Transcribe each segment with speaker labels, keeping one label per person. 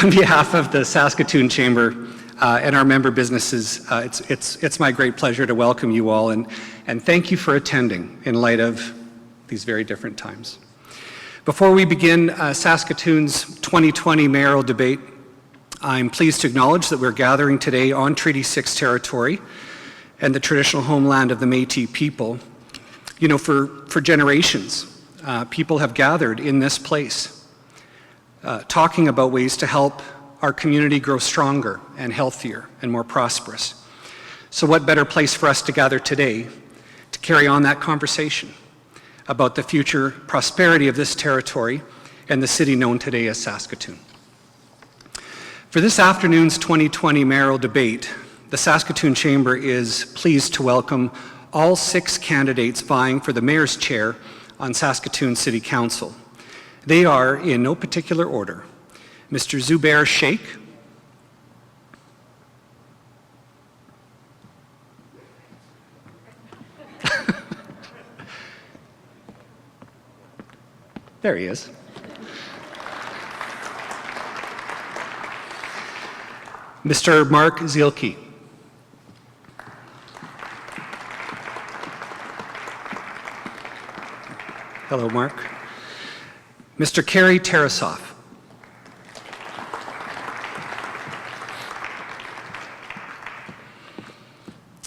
Speaker 1: On behalf of the Saskatoon Chamber and our member businesses, it's my great pleasure to welcome you all and thank you for attending in light of these very different times. Before we begin Saskatoon's 2020 mayoral debate, I'm pleased to acknowledge that we're gathering today on Treaty 6 territory and the traditional homeland of the Métis people. You know, for generations, people have gathered in this place, talking about ways to help our community grow stronger and healthier and more prosperous. So what better place for us to gather today to carry on that conversation about the future prosperity of this territory and the city known today as Saskatoon. For this afternoon's 2020 mayoral debate, the Saskatoon Chamber is pleased to welcome all 6 candidates vying for the mayor's chair on Saskatoon City Council. They are, in no particular order, Mr. Zubair Sheikh, there he is. Mr. Mark Zielke. Hello, Mark. Mr. Kerry Tarasoff.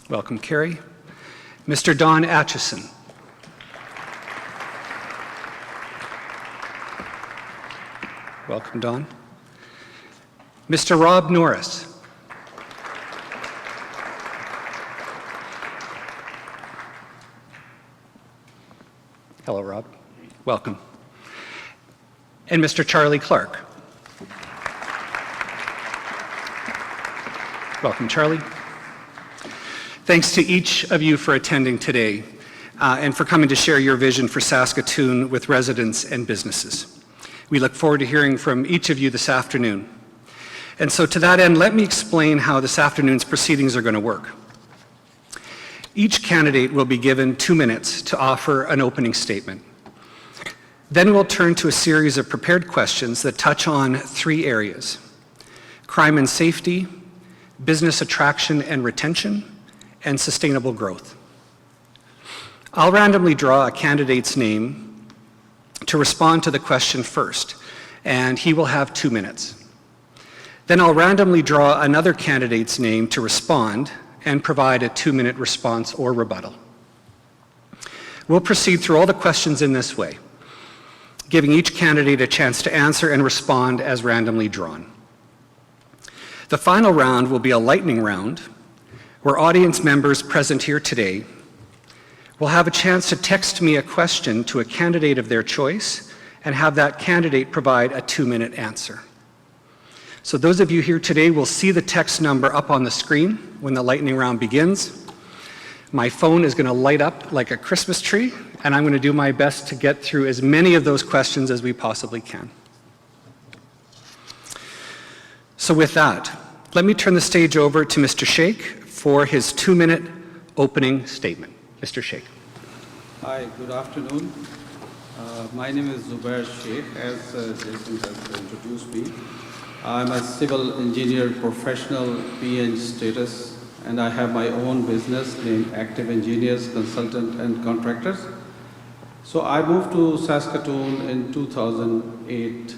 Speaker 1: Welcome, Kerry. Mr. Don Atchison. Welcome, Don. Mr. Rob Norris. Hello, Rob. Welcome. And Mr. Charlie Clark. Welcome, Charlie. Thanks to each of you for attending today and for coming to share your vision for Saskatoon with residents and businesses. We look forward to hearing from each of you this afternoon. And so to that end, let me explain how this afternoon's proceedings are going to work. Each candidate will be given 2 minutes to offer an opening statement. Then we'll turn to a series of prepared questions that touch on 3 areas: crime and safety, business attraction and retention, and sustainable growth. I'll randomly draw a candidate's name to respond to the question first, and he will have 2 minutes. Then I'll randomly draw another candidate's name to respond and provide a 2-minute response or rebuttal. We'll proceed through all the questions in this way, giving each candidate a chance to answer and respond as randomly drawn. The final round will be a lightning round, where audience members present here today will have a chance to text me a question to a candidate of their choice and have that candidate provide a 2-minute answer. So those of you here today will see the text number up on the screen when the lightning round begins. My phone is going to light up like a Christmas tree, and I'm going to do my best to get through as many of those questions as we possibly can. So with that, let me turn the stage over to Mr. Sheikh for his 2-minute opening statement. Mr. Sheikh.
Speaker 2: Hi, good afternoon. My name is Zubair Sheikh, as Jason has introduced me. I'm a civil engineer professional, PN status, and I have my own business named Active Engineers, Consultant and Contractors. So I moved to Saskatoon in 2008,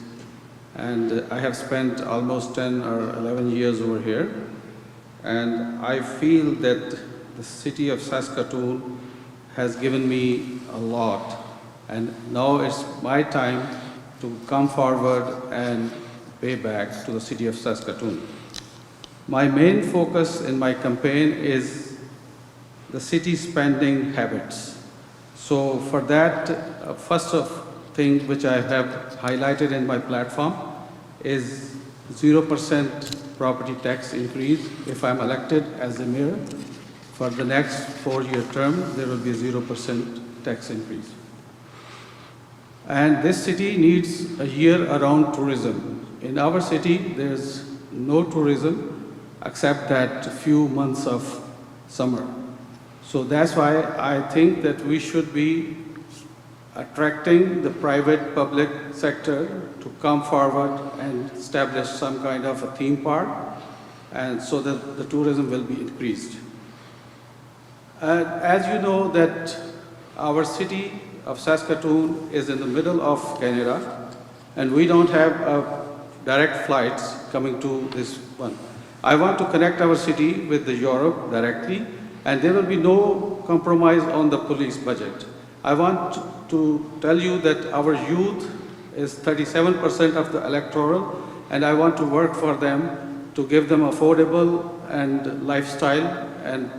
Speaker 2: and I have spent almost 10 or 11 years over here. And I feel that the city of Saskatoon has given me a lot, and now it's my time to come forward and pay back to the city of Saskatoon. My main focus in my campaign is the city spending habits. So for that, first thing which I have highlighted in my platform is 0% property tax increase. If I'm elected as the mayor, for the next 4-year term, there will be a 0% tax increase. And this city needs a year-round tourism. In our city, there's no tourism except that few months of summer. So that's why I think that we should be attracting the private-public sector to come forward and establish some kind of a theme park, and so that the tourism will be increased. As you know that our city of Saskatoon is in the middle of Canada, and we don't have direct flights coming to this one. I want to connect our city with the Europe directly, and there will be no compromise on the police budget. I want to tell you that our youth is 37% of the electoral, and I want to work for them to give them affordable and lifestyle and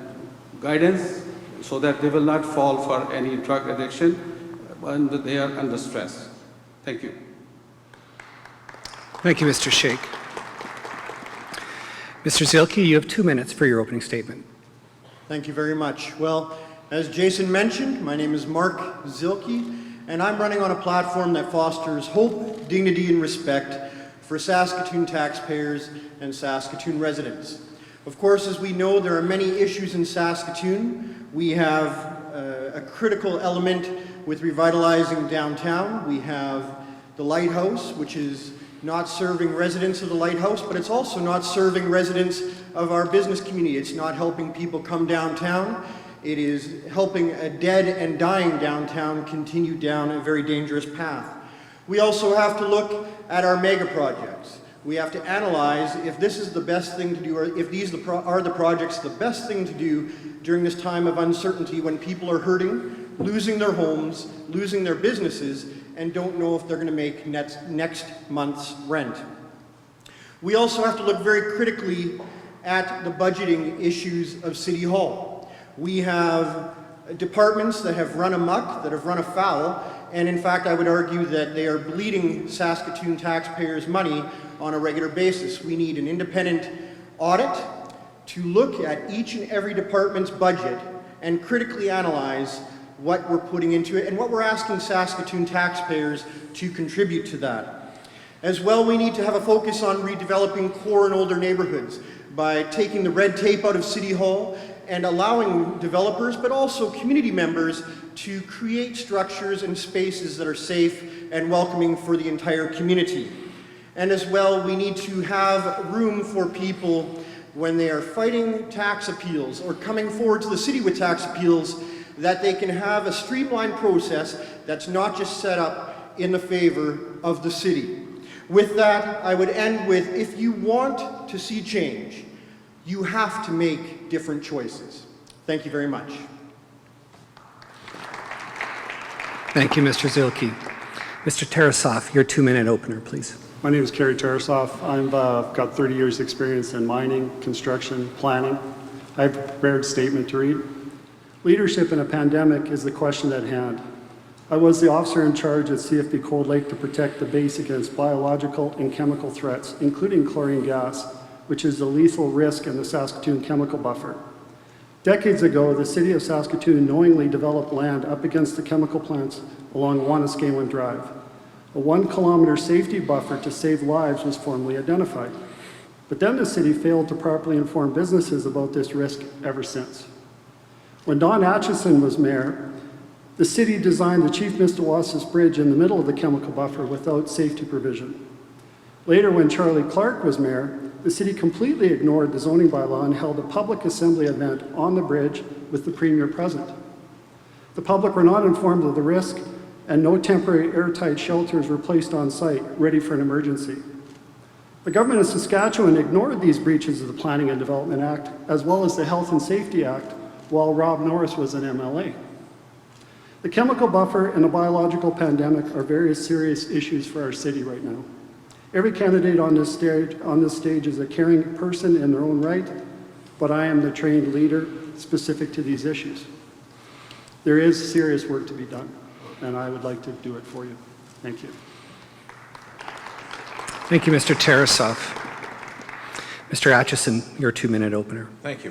Speaker 2: guidance so that they will not fall for any drug addiction when they are under stress. Thank you.
Speaker 1: Thank you, Mr. Sheikh. Mr. Zielke, you have 2 minutes for your opening statement.
Speaker 3: Thank you very much. Well, as Jason mentioned, my name is Mark Zielke, and I'm running on a platform that fosters hope, dignity, and respect for Saskatoon taxpayers and Saskatoon residents. Of course, as we know, there are many issues in Saskatoon. We have a critical element with revitalizing downtown. We have the Lighthouse, which is not serving residents of the Lighthouse, but it's also not serving residents of our business community. It's not helping people come downtown. It is helping a dead and dying downtown continue down a very dangerous path. We also have to look at our mega projects. We have to analyze if this is the best thing to do, or if these are the projects the best thing to do during this time of uncertainty when people are hurting, losing their homes, losing their businesses, and don't know if they're going to make next month's rent. We also have to look very critically at the budgeting issues of City Hall. We have departments that have run amok, that have run afoul, and in fact I would argue that they are bleeding Saskatoon taxpayers' money on a regular basis. We need an independent audit to look at each and every department's budget and critically analyze what we're putting into it and what we're asking Saskatoon taxpayers to contribute to that. As well, we need to have a focus on redeveloping core and older neighborhoods by taking the red tape out of City Hall and allowing developers, but also community members, to create structures and spaces that are safe and welcoming for the entire community. And as well, we need to have room for people when they are fighting tax appeals or coming forward to the city with tax appeals, that they can have a streamlined process that's not just set up in the favor of the city. With that, I would end with, if you want to see change, you have to make different choices. Thank you very much.
Speaker 1: Thank you, Mr. Zielke. Mr. Tarasoff, your 2-minute opener, please.
Speaker 4: My name is Kerry Tarasoff. I've got 30 years experience in mining, construction, planning. I have a prepared statement to read. Leadership in a pandemic is the question at hand. I was the officer in charge at CFB Cold Lake to protect the base against biological and chemical threats, including chlorine gas, which is a lethal risk in the Saskatoon chemical buffer. Decades ago, the city of Saskatoon knowingly developed land up against the chemical plants along Waniscawen Drive. A 1-kilometer safety buffer to save lives was formally identified. But then the city failed to properly inform businesses about this risk ever since. When Don Atchison was mayor, the city designed the Chief Mistawassis Bridge in the middle of the chemical buffer without safety provision. Later, when Charlie Clark was mayor, the city completely ignored the zoning bylaw and held a public assembly event on the bridge with the premier present. The public were not informed of the risk, and no temporary airtight shelters were placed on site, ready for an emergency. The government of Saskatchewan ignored these breaches of the Planning and Development Act, as well as the Health and Safety Act, while Rob Norris was an MLA. The chemical buffer and the biological pandemic are very serious issues for our city right now. Every candidate on this stage is a caring person in their own right, but I am the trained leader specific to these issues. There is serious work to be done, and I would like to do it for you. Thank you.
Speaker 1: Thank you, Mr. Tarasoff. Mr. Atchison, your 2-minute opener.
Speaker 5: Thank you.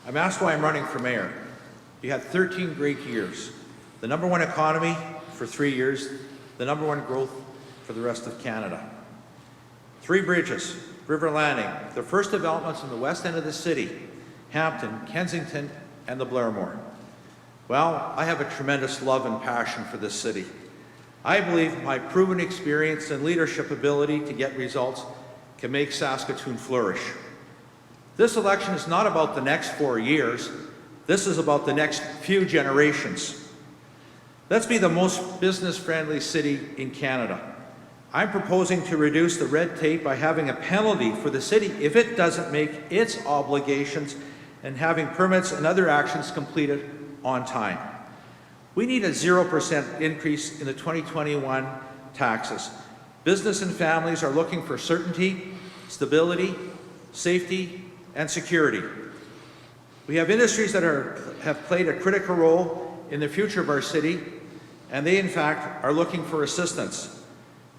Speaker 5: I'm asked why I'm running for mayor. You had 13 great years. The #1 economy for 3 years, the #1 growth for the rest of Canada. 3 bridges, River Landing, the first developments in the west end of the city, Hampton, Kensington, and the Blairmore. Well, I have a tremendous love and passion for this city. I believe my proven experience and leadership ability to get results can make Saskatoon flourish. This election is not about the next 4 years. This is about the next few generations. Let's be the most business-friendly city in Canada. I'm proposing to reduce the red tape by having a penalty for the city if it doesn't make its obligations and having permits and other actions completed on time. We need a 0% increase in the 2021 taxes. Business and families are looking for certainty, stability, safety, and security. We have industries that have played a critical role in the future of our city, and they in fact are looking for assistance.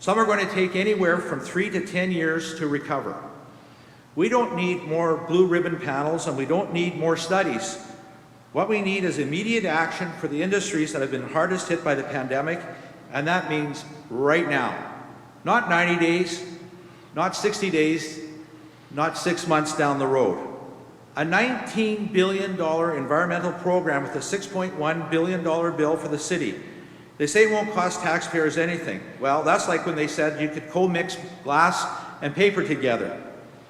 Speaker 5: Some are going to take anywhere from 3 to 10 years to recover. We don't need more blue ribbon panels, and we don't need more studies. What we need is immediate action for the industries that have been hardest hit by the pandemic, and that means right now. Not 90 days, not 60 days, not 6 months down the road. A $19 billion environmental program with a $6.1 billion bill for the city. They say it won't cost taxpayers anything. Well, that's like when they said you could co-mix glass and paper together,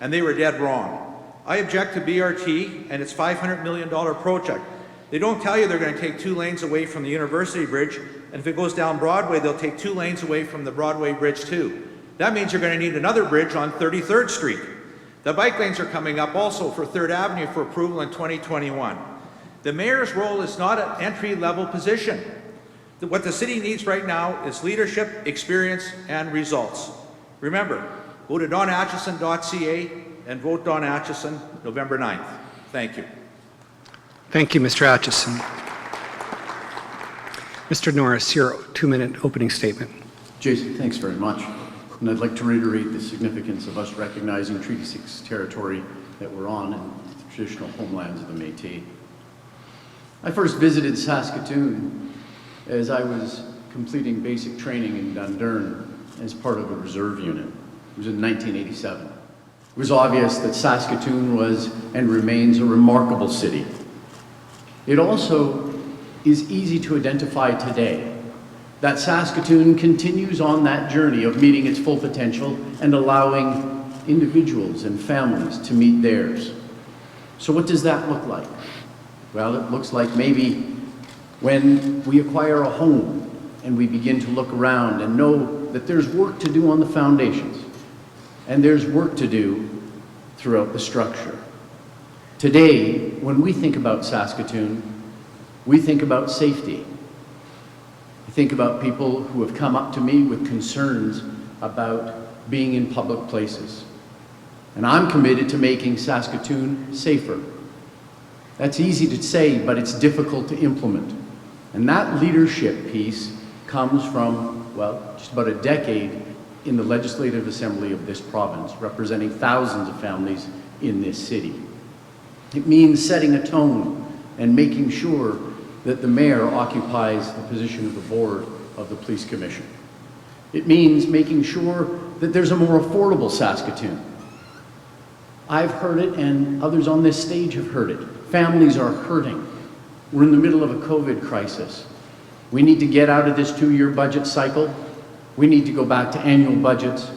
Speaker 5: and they were dead wrong. I object to BRT and its $500 million project. They don't tell you they're going to take 2 lanes away from the University Bridge, and if it goes down Broadway, they'll take 2 lanes away from the Broadway Bridge too. That means you're going to need another bridge on 33rd Street. The bike lanes are coming up also for 3rd Avenue for approval in 2021. The mayor's role is not an entry-level position. What the city needs right now is leadership, experience, and results. Remember, go to donatchison.ca and vote Don Atchison November 9th. Thank you.
Speaker 1: Thank you, Mr. Atchison. Mr. Norris, your 2-minute opening statement.
Speaker 6: Jason, thanks very much. And I'd like to reiterate the significance of us recognizing Treaty 6 territory that we're on and the traditional homelands of the Métis. I first visited Saskatoon as I was completing basic training in Dundurn as part of a reserve unit. It was in 1987. It was obvious that Saskatoon was and remains a remarkable city. It also is easy to identify today that Saskatoon continues on that journey of meeting its full potential and allowing individuals and families to meet theirs. So what does that look like? Well, it looks like maybe when we acquire a home and we begin to look around and know that there's work to do on the foundations and there's work to do throughout the structure. Today, when we think about Saskatoon, we think about safety. I think about people who have come up to me with concerns about being in public places. And I'm committed to making Saskatoon safer. That's easy to say, but it's difficult to implement. And that leadership piece comes from, well, just about a decade in the Legislative Assembly of this province, representing thousands of families in this city. It means setting a tone and making sure that the mayor occupies the position of the board of the police commission. It means making sure that there's a more affordable Saskatoon. I've heard it, and others on this stage have heard it. Families are hurting. We're in the middle of a COVID crisis. We need to get out of this 2-year budget cycle. We need to go back to annual budgets.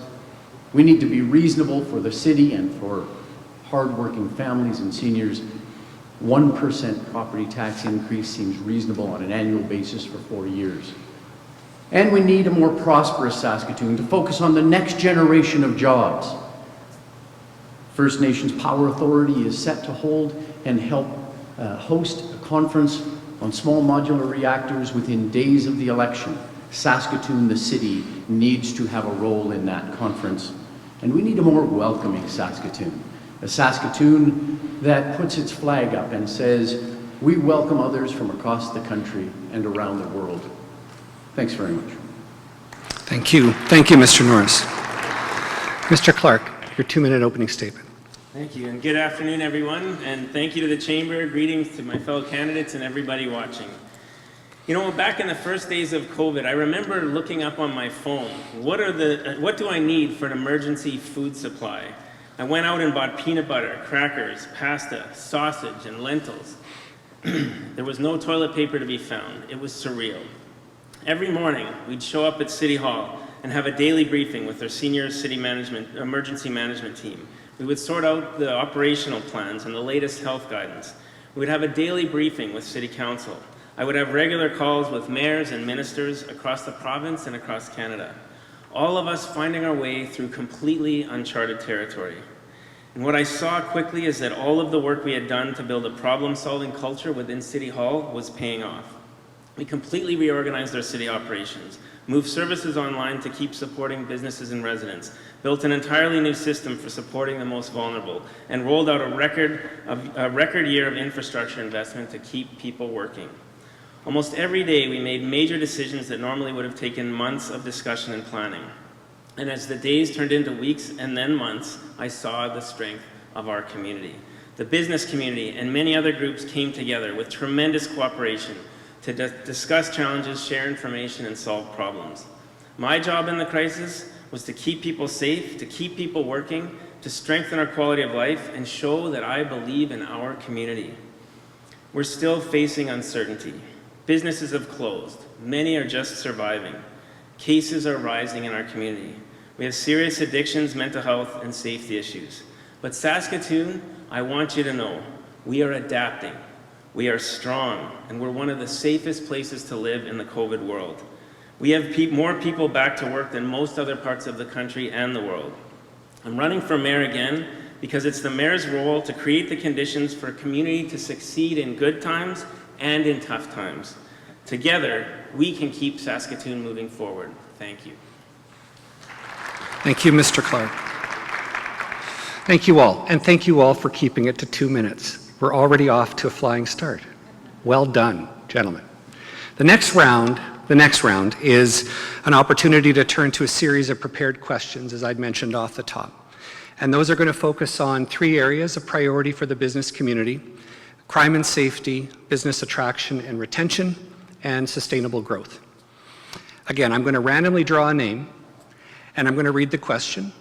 Speaker 6: We need to be reasonable for the city and for hardworking families and seniors. 1% property tax increase seems reasonable on an annual basis for 4 years. And we need a more prosperous Saskatoon to focus on the next generation of jobs. First Nations Power Authority is set to hold and help host a conference on small modular reactors within days of the election. Saskatoon, the city, needs to have a role in that conference. And we need a more welcoming Saskatoon. A Saskatoon that puts its flag up and says, we welcome others from across the country and around the world. Thanks very much.
Speaker 1: Thank you. Thank you, Mr. Norris. Mr. Clark, your 2-minute opening statement.
Speaker 7: Thank you, and good afternoon, everyone, and thank you to the Chamber. Greetings to my fellow candidates and everybody watching. You know, back in the first days of COVID, I remember looking up on my phone, what do I need for an emergency food supply? I went out and bought peanut butter, crackers, pasta, sausage, and lentils. There was no toilet paper to be found. It was surreal. Every morning, we'd show up at City Hall and have a daily briefing with our senior city management, emergency management team. We would sort out the operational plans and the latest health guidance. We would have a daily briefing with City Council. I would have regular calls with mayors and ministers across the province and across Canada. All of us finding our way through completely uncharted territory. And what I saw quickly is that all of the work we had done to build a problem-solving culture within City Hall was paying off. We completely reorganized our city operations, moved services online to keep supporting businesses and residents, built an entirely new system for supporting the most vulnerable, and rolled out a record year of infrastructure investment to keep people working. Almost every day, we made major decisions that normally would have taken months of discussion and planning. And as the days turned into weeks and then months, I saw the strength of our community. The business community and many other groups came together with tremendous cooperation to discuss challenges, share information, and solve problems. My job in the crisis was to keep people safe, to keep people working, to strengthen our quality of life, and show that I believe in our community. We're still facing uncertainty. Businesses have closed. Many are just surviving. Cases are rising in our community. We have serious addictions, mental health, and safety issues. But Saskatoon, I want you to know, we are adapting. We are strong, and we're one of the safest places to live in the COVID world. We have more people back to work than most other parts of the country and the world. I'm running for mayor again because it's the mayor's role to create the conditions for a community to succeed in good times and in tough times. Together, we can keep Saskatoon moving forward. Thank you.
Speaker 1: Thank you, Mr. Clark. Thank you all, and thank you all for keeping it to 2 minutes. We're already off to a flying start. Well done, gentlemen. The next round is an opportunity to turn to a series of prepared questions, as I'd mentioned off the top. And those are going to focus on 3 areas of priority for the business community: crime and safety, business attraction and retention, and sustainable growth. Again, I'm going to randomly draw a name, and I'm going to read the question,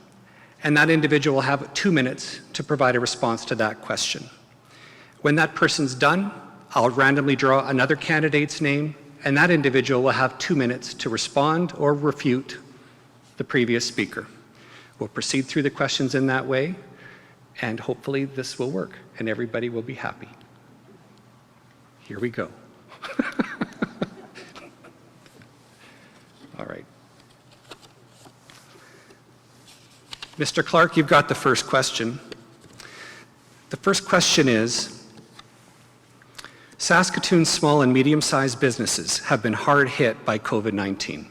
Speaker 1: and that individual will have 2 minutes to provide a response to that question. When that person's done, I'll randomly draw another candidate's name, and that individual will have 2 minutes to respond or refute the previous speaker. We'll proceed through the questions in that way, and hopefully this will work, and everybody will be happy. Here we go. All right. Mr. Clark, you've got the first question. The first question is, Saskatoon's small and medium-sized businesses have been hard hit by COVID-19.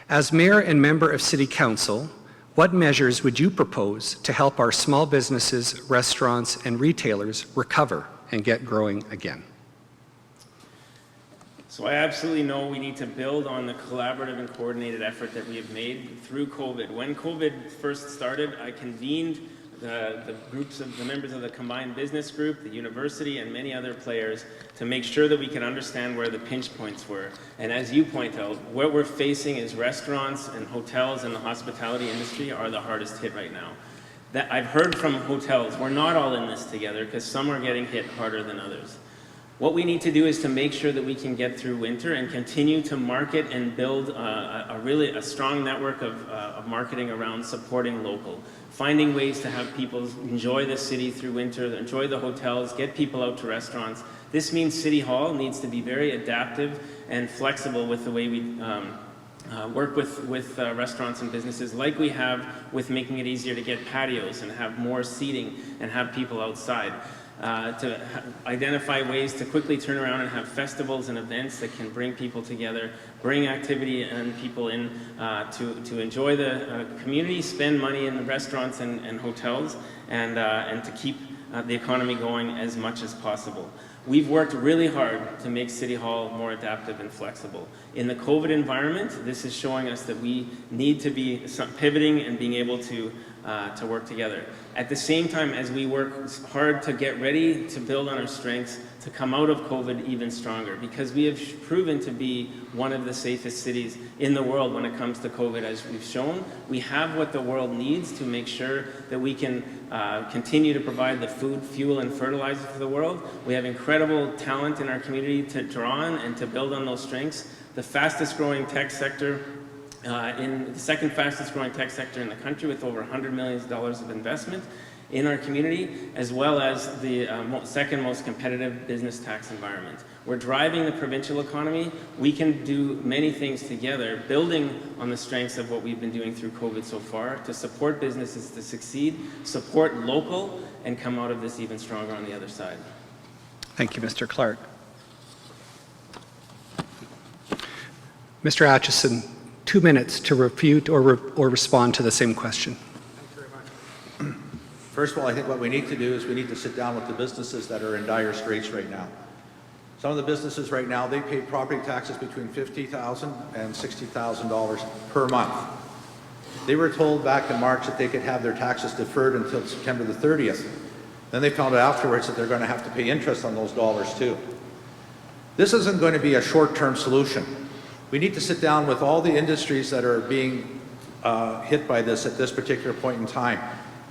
Speaker 1: As mayor and member of City Council, what measures would you propose to help our small businesses, restaurants, and retailers recover and get growing again?
Speaker 7: So I absolutely know we need to build on the collaborative and coordinated effort that we have made through COVID. When COVID first started, I convened the members of the combined business group, the university, and many other players to make sure that we can understand where the pinch points were. And as you point out, what we're facing is restaurants and hotels and the hospitality industry are the hardest hit right now. That I've heard from hotels, we're not all in this together because some are getting hit harder than others. What we need to do is to make sure that we can get through winter and continue to market and build a strong network of marketing around supporting local, finding ways to have people enjoy the city through winter, enjoy the hotels, get people out to restaurants. This means City Hall needs to be very adaptive and flexible with the way we work with restaurants and businesses, like we have with making it easier to get patios and have more seating and have people outside. To identify ways to quickly turn around and have festivals and events that can bring people together, bring activity and people in to enjoy the community, spend money in the restaurants and hotels, and to keep the economy going as much as possible. We've worked really hard to make City Hall more adaptive and flexible. In the COVID environment, this is showing us that we need to be pivoting and being able to to work together. At the same time, as we work hard to get ready to build on our strengths, to come out of COVID even stronger, because we have proven to be one of the safest cities in the world when it comes to COVID, as we've shown. We have what the world needs to make sure that we can continue to provide the food, fuel, and fertilizer for the world. We have incredible talent in our community to draw on and to build on those strengths. The fastest growing tech sector, in the second fastest growing tech sector in the country, with over $100 million of investment in our community, as well as the second most competitive business tax environment. We're driving the provincial economy. We can do many things together, building on the strengths of what we've been doing through COVID so far, to support businesses to succeed, support local, and come out of this even stronger on the other side.
Speaker 1: Thank you, Mr. Clark. Mr. Atchison, 2 minutes to refute or respond to the same question.
Speaker 5: First of all, I think what we need to do is we need to sit down with the businesses that are in dire straits right now. Some of the businesses right now, they pay property taxes between $50,000 and $60,000 per month. They were told back in March that they could have their taxes deferred until September the 30th. Then they found out afterwards that they're going to have to pay interest on those dollars too. This isn't going to be a short-term solution. We need to sit down with all the industries that are being hit by this at this particular point in time.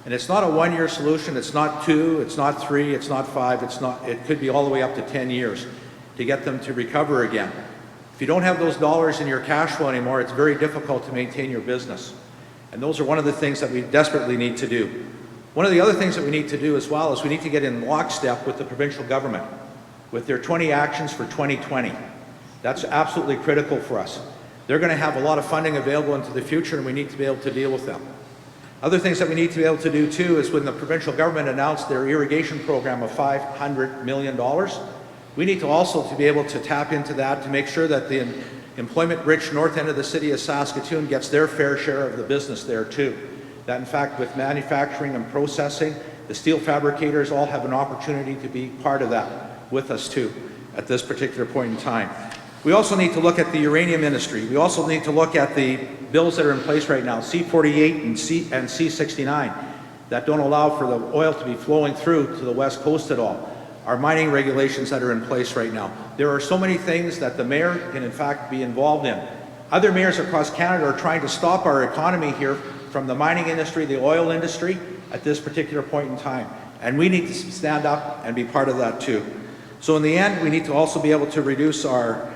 Speaker 5: And it's not a one-year solution, it's not 2, it's not 3, it's not 5, it could be all the way up to 10 years to get them to recover again. If you don't have those dollars in your cash flow anymore, it's very difficult to maintain your business. And those are one of the things that we desperately need to do. One of the other things that we need to do as well is we need to get in lockstep with the provincial government, with their 20 actions for 2020. That's absolutely critical for us. They're going to have a lot of funding available into the future, and we need to be able to deal with them. Other things that we need to be able to do too is when the provincial government announced their irrigation program of $500 million, we need to also to be able to tap into that to make sure that the employment-rich north end of the city of Saskatoon gets their fair share of the business there too. That in fact with manufacturing and processing, the steel fabricators all have an opportunity to be part of that with us too at this particular point in time. We also need to look at the uranium industry. We also need to look at the bills that are in place right now, C-48 and C-69, that don't allow for the oil to be flowing through to the west coast at all. Our mining regulations that are in place right now. There are so many things that the mayor can in fact be involved in. Other mayors across Canada are trying to stop our economy here from the mining industry, the oil industry, at this particular point in time. And we need to stand up and be part of that too. So in the end, we need to also be able to reduce our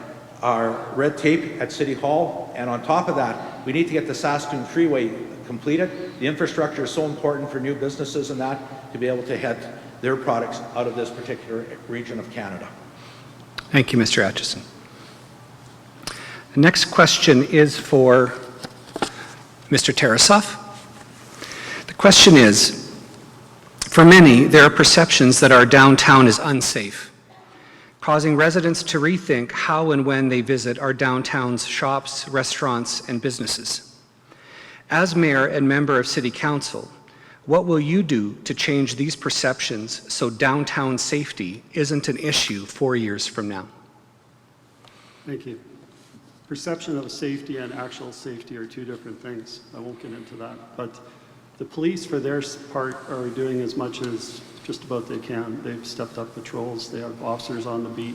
Speaker 5: red tape at City Hall, and on top of that, we need to get the Saskatoon Freeway completed. The infrastructure is so important for new businesses and that to be able to head their products out of this particular region of Canada.
Speaker 1: Thank you, Mr. Atchison. The next question is for Mr. Tarasoff. The question is, for many, there are perceptions that our downtown is unsafe, causing residents to rethink how and when they visit our downtown's shops, restaurants, and businesses. As mayor and member of City Council, what will you do to change these perceptions so downtown safety isn't an issue 4 years from now?
Speaker 4: Thank you. Perception of safety and actual safety are two different things. I won't get into that. But the police, for their part, are doing as much as just about they can. They've stepped up patrols. They have officers on the beat.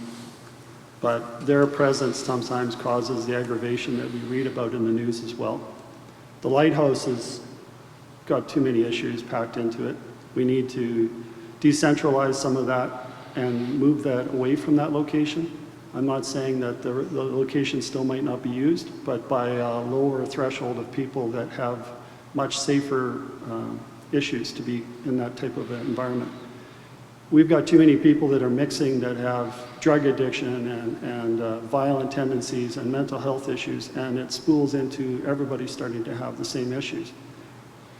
Speaker 4: But their presence sometimes causes the aggravation that we read about in the news as well. The lighthouse has got too many issues packed into it. We need to decentralize some of that and move that away from that location. I'm not saying that the location still might not be used, but by a lower threshold of people that have much safer issues to be in that type of environment. We've got too many people that are mixing that have drug addiction and violent tendencies and mental health issues, and it spools into everybody starting to have the same issues.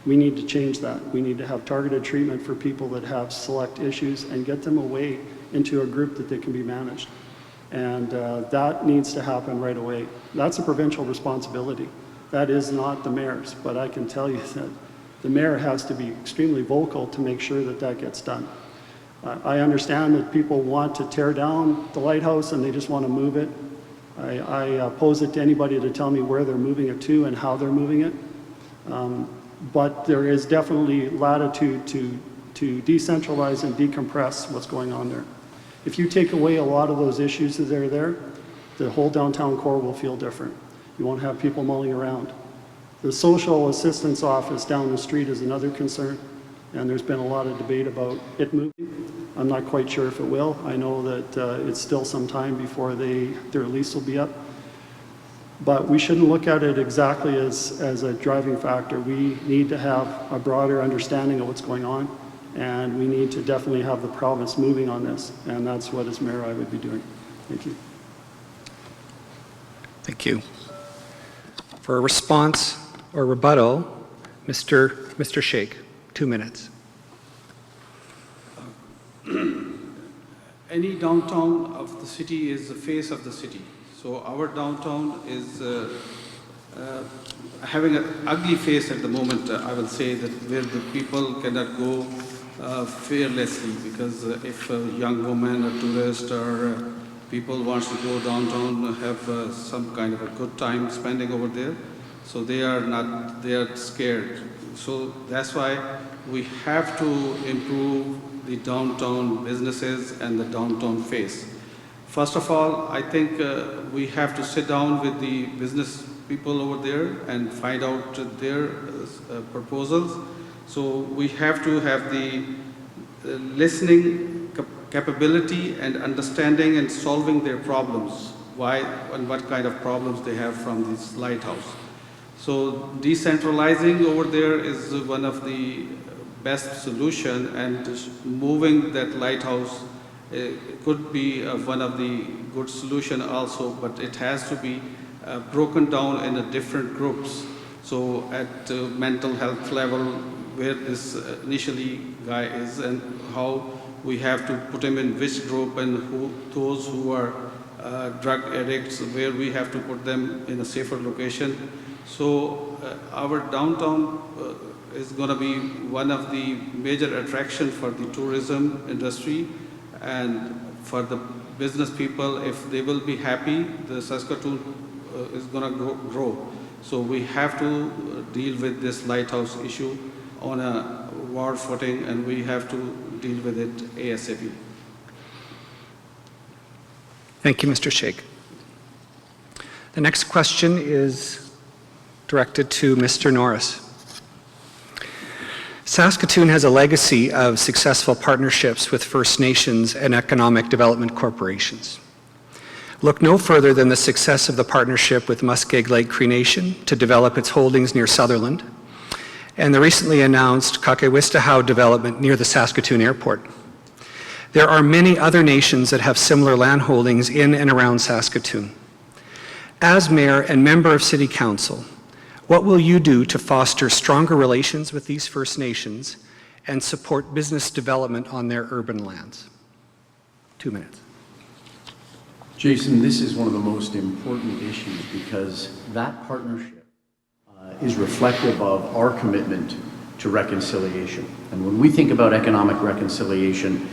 Speaker 4: We need to change that. We need to have targeted treatment for people that have select issues and get them away into a group that they can be managed. And that needs to happen right away. That's a provincial responsibility. That is not the mayor's, but I can tell you that the mayor has to be extremely vocal to make sure that that gets done. I understand that people want to tear down the lighthouse and they just want to move it. I pose it to anybody to tell me where they're moving it to and how they're moving it. but there is definitely latitude to decentralize and decompress what's going on there. If you take away a lot of those issues that are there, the whole downtown core will feel different. You won't have people mulling around. The social assistance office down the street is another concern, and there's been a lot of debate about it moving. I'm not quite sure if it will. I know that it's still some time before their lease will be up. But we shouldn't look at it exactly as a driving factor. We need to have a broader understanding of what's going on, and we need to definitely have the province moving on this, and that's what as mayor I would be doing. Thank you.
Speaker 1: Thank you. For a response or rebuttal, Mr. Sheikh, 2 minutes.
Speaker 2: Any downtown of the city is the face of the city. So our downtown is having an ugly face at the moment, I will say, that where the people cannot go fearlessly, because if a young woman, a tourist, or people wants to go downtown, have some kind of a good time spending over there, so they are scared. So that's why we have to improve the downtown businesses and the downtown face. First of all, I think we have to sit down with the business people over there and find out their proposals. So we have to have the listening capability and understanding and solving their problems, why and what kind of problems they have from this lighthouse. So decentralizing over there is one of the best solution, and moving that lighthouse could be one of the good solution also, but it has to be broken down in a different groups. So at mental health level, where this initially guy is, and how we have to put him in which group, and those who are drug addicts, where we have to put them in a safer location. So our downtown is going to be one of the major attraction for the tourism industry, and for the business people. If they will be happy, the Saskatoon is going to grow. So we have to deal with this lighthouse issue on a war footing, and we have to deal with it ASAP.
Speaker 1: Thank you, Mr. Sheikh. The next question is directed to Mr. Norris. Saskatoon has a legacy of successful partnerships with First Nations and economic development corporations. Look no further than the success of the partnership with Muskeg Lake Cree Nation to develop its holdings near Sutherland, and the recently announced Kakewistahau development near the Saskatoon Airport. There are many other nations that have similar land holdings in and around Saskatoon. As mayor and member of City Council, what will you do to foster stronger relations with these First Nations and support business development on their urban lands? 2 minutes.
Speaker 6: Jason, this is one of the most important issues, because that partnership is reflective of our commitment to reconciliation. And when we think about economic reconciliation,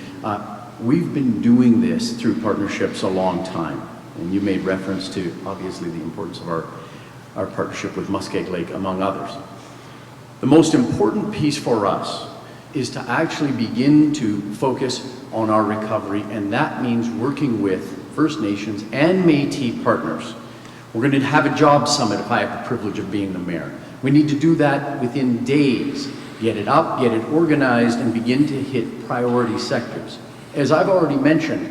Speaker 6: we've been doing this through partnerships a long time. And you made reference to, obviously, the importance of our partnership with Muskeg Lake, among others. The most important piece for us is to actually begin to focus on our recovery, and that means working with First Nations and Métis partners. We're going to have a job summit if I have the privilege of being the mayor. We need to do that within days. Get it up, get it organized, and begin to hit priority sectors. As I've already mentioned,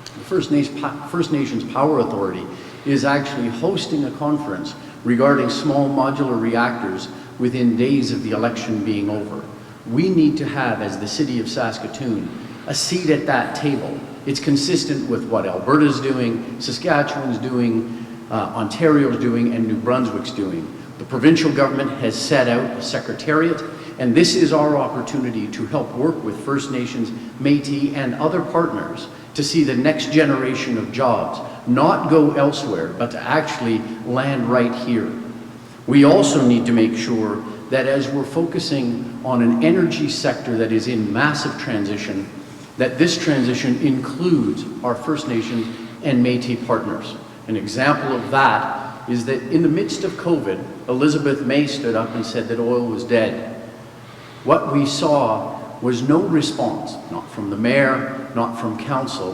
Speaker 6: the First Nations Power Authority is actually hosting a conference regarding small modular reactors within days of the election being over. We need to have, as the city of Saskatoon, a seat at that table. It's consistent with what Alberta's doing, Saskatchewan's doing, Ontario's doing, and New Brunswick's doing. The provincial government has set out a secretariat, and this is our opportunity to help work with First Nations, Métis, and other partners to see the next generation of jobs not go elsewhere, but to actually land right here. We also need to make sure that as we're focusing on an energy sector that is in massive transition, that this transition includes our First Nations and Métis partners. An example of that is that in the midst of COVID, Elizabeth May stood up and said that oil was dead. What we saw was no response, not from the mayor, not from council,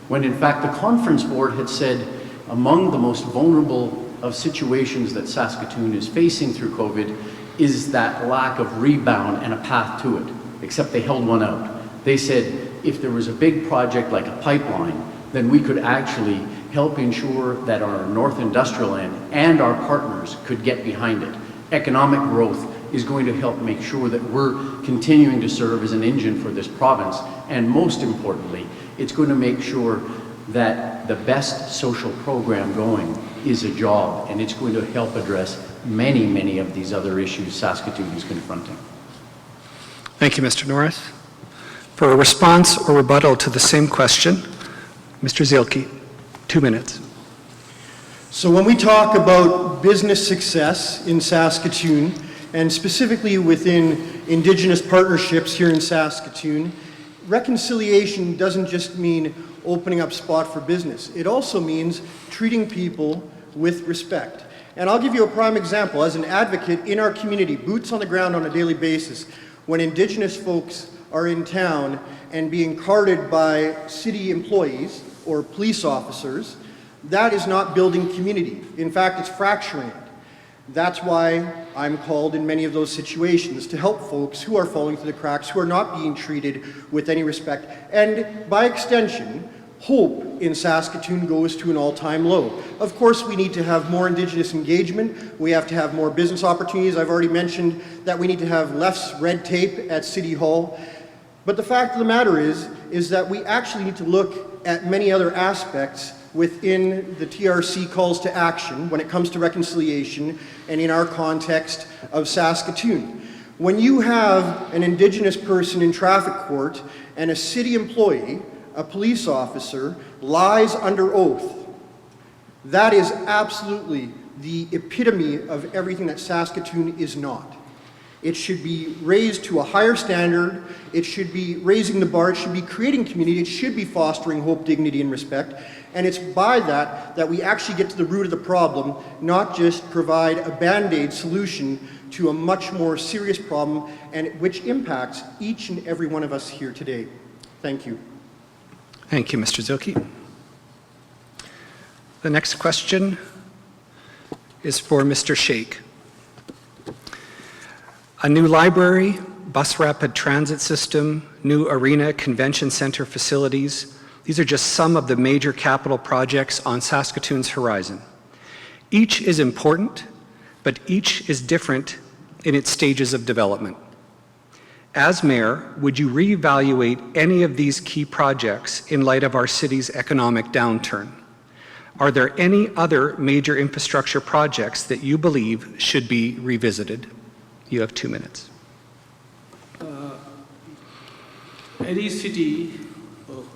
Speaker 6: when in fact the conference board had said among the most vulnerable of situations that Saskatoon is facing through COVID is that lack of rebound and a path to it, except they held one out. They said if there was a big project like a pipeline, then we could actually help ensure that our North Industrial end and our partners could get behind it. Economic growth is going to help make sure that we're continuing to serve as an engine for this province, and most importantly, it's going to make sure that the best social program going is a job, and it's going to help address many, many of these other issues Saskatoon is confronting.
Speaker 1: Thank you, Mr. Norris. For a response or rebuttal to the same question, Mr. Zielke, 2 minutes.
Speaker 3: So when we talk about business success in Saskatoon, and specifically within Indigenous partnerships here in Saskatoon, reconciliation doesn't just mean opening up spot for business. It also means treating people with respect. And I'll give you a prime example. As an advocate in our community, boots on the ground on a daily basis, when Indigenous folks are in town and being carted by city employees or police officers, that is not building community. In fact, it's fracturing it. That's why I'm called in many of those situations to help folks who are falling through the cracks, who are not being treated with any respect. And by extension, hope in Saskatoon goes to an all-time low. Of course, we need to have more Indigenous engagement. We have to have more business opportunities. I've already mentioned that we need to have less red tape at City Hall. But the fact of the matter is that we actually need to look at many other aspects within the TRC calls to action when it comes to reconciliation and in our context of Saskatoon. When you have an Indigenous person in traffic court and a city employee, a police officer, lies under oath, that is absolutely the epitome of everything that Saskatoon is not. It should be raised to a higher standard. It should be raising the bar. It should be creating community. It should be fostering hope, dignity, and respect. And it's by that that we actually get to the root of the problem, not just provide a Band-Aid solution to a much more serious problem, and which impacts each and every one of us here today. Thank you.
Speaker 1: Thank you, Mr. Zielke. The next question is for Mr. Sheikh. A new library, bus rapid transit system, new arena, convention center facilities, these are just some of the major capital projects on Saskatoon's horizon. Each is important, but each is different in its stages of development. As mayor, would you reevaluate any of these key projects in light of our city's economic downturn? Are there any other major infrastructure projects that you believe should be revisited? You have 2 minutes.
Speaker 2: Any city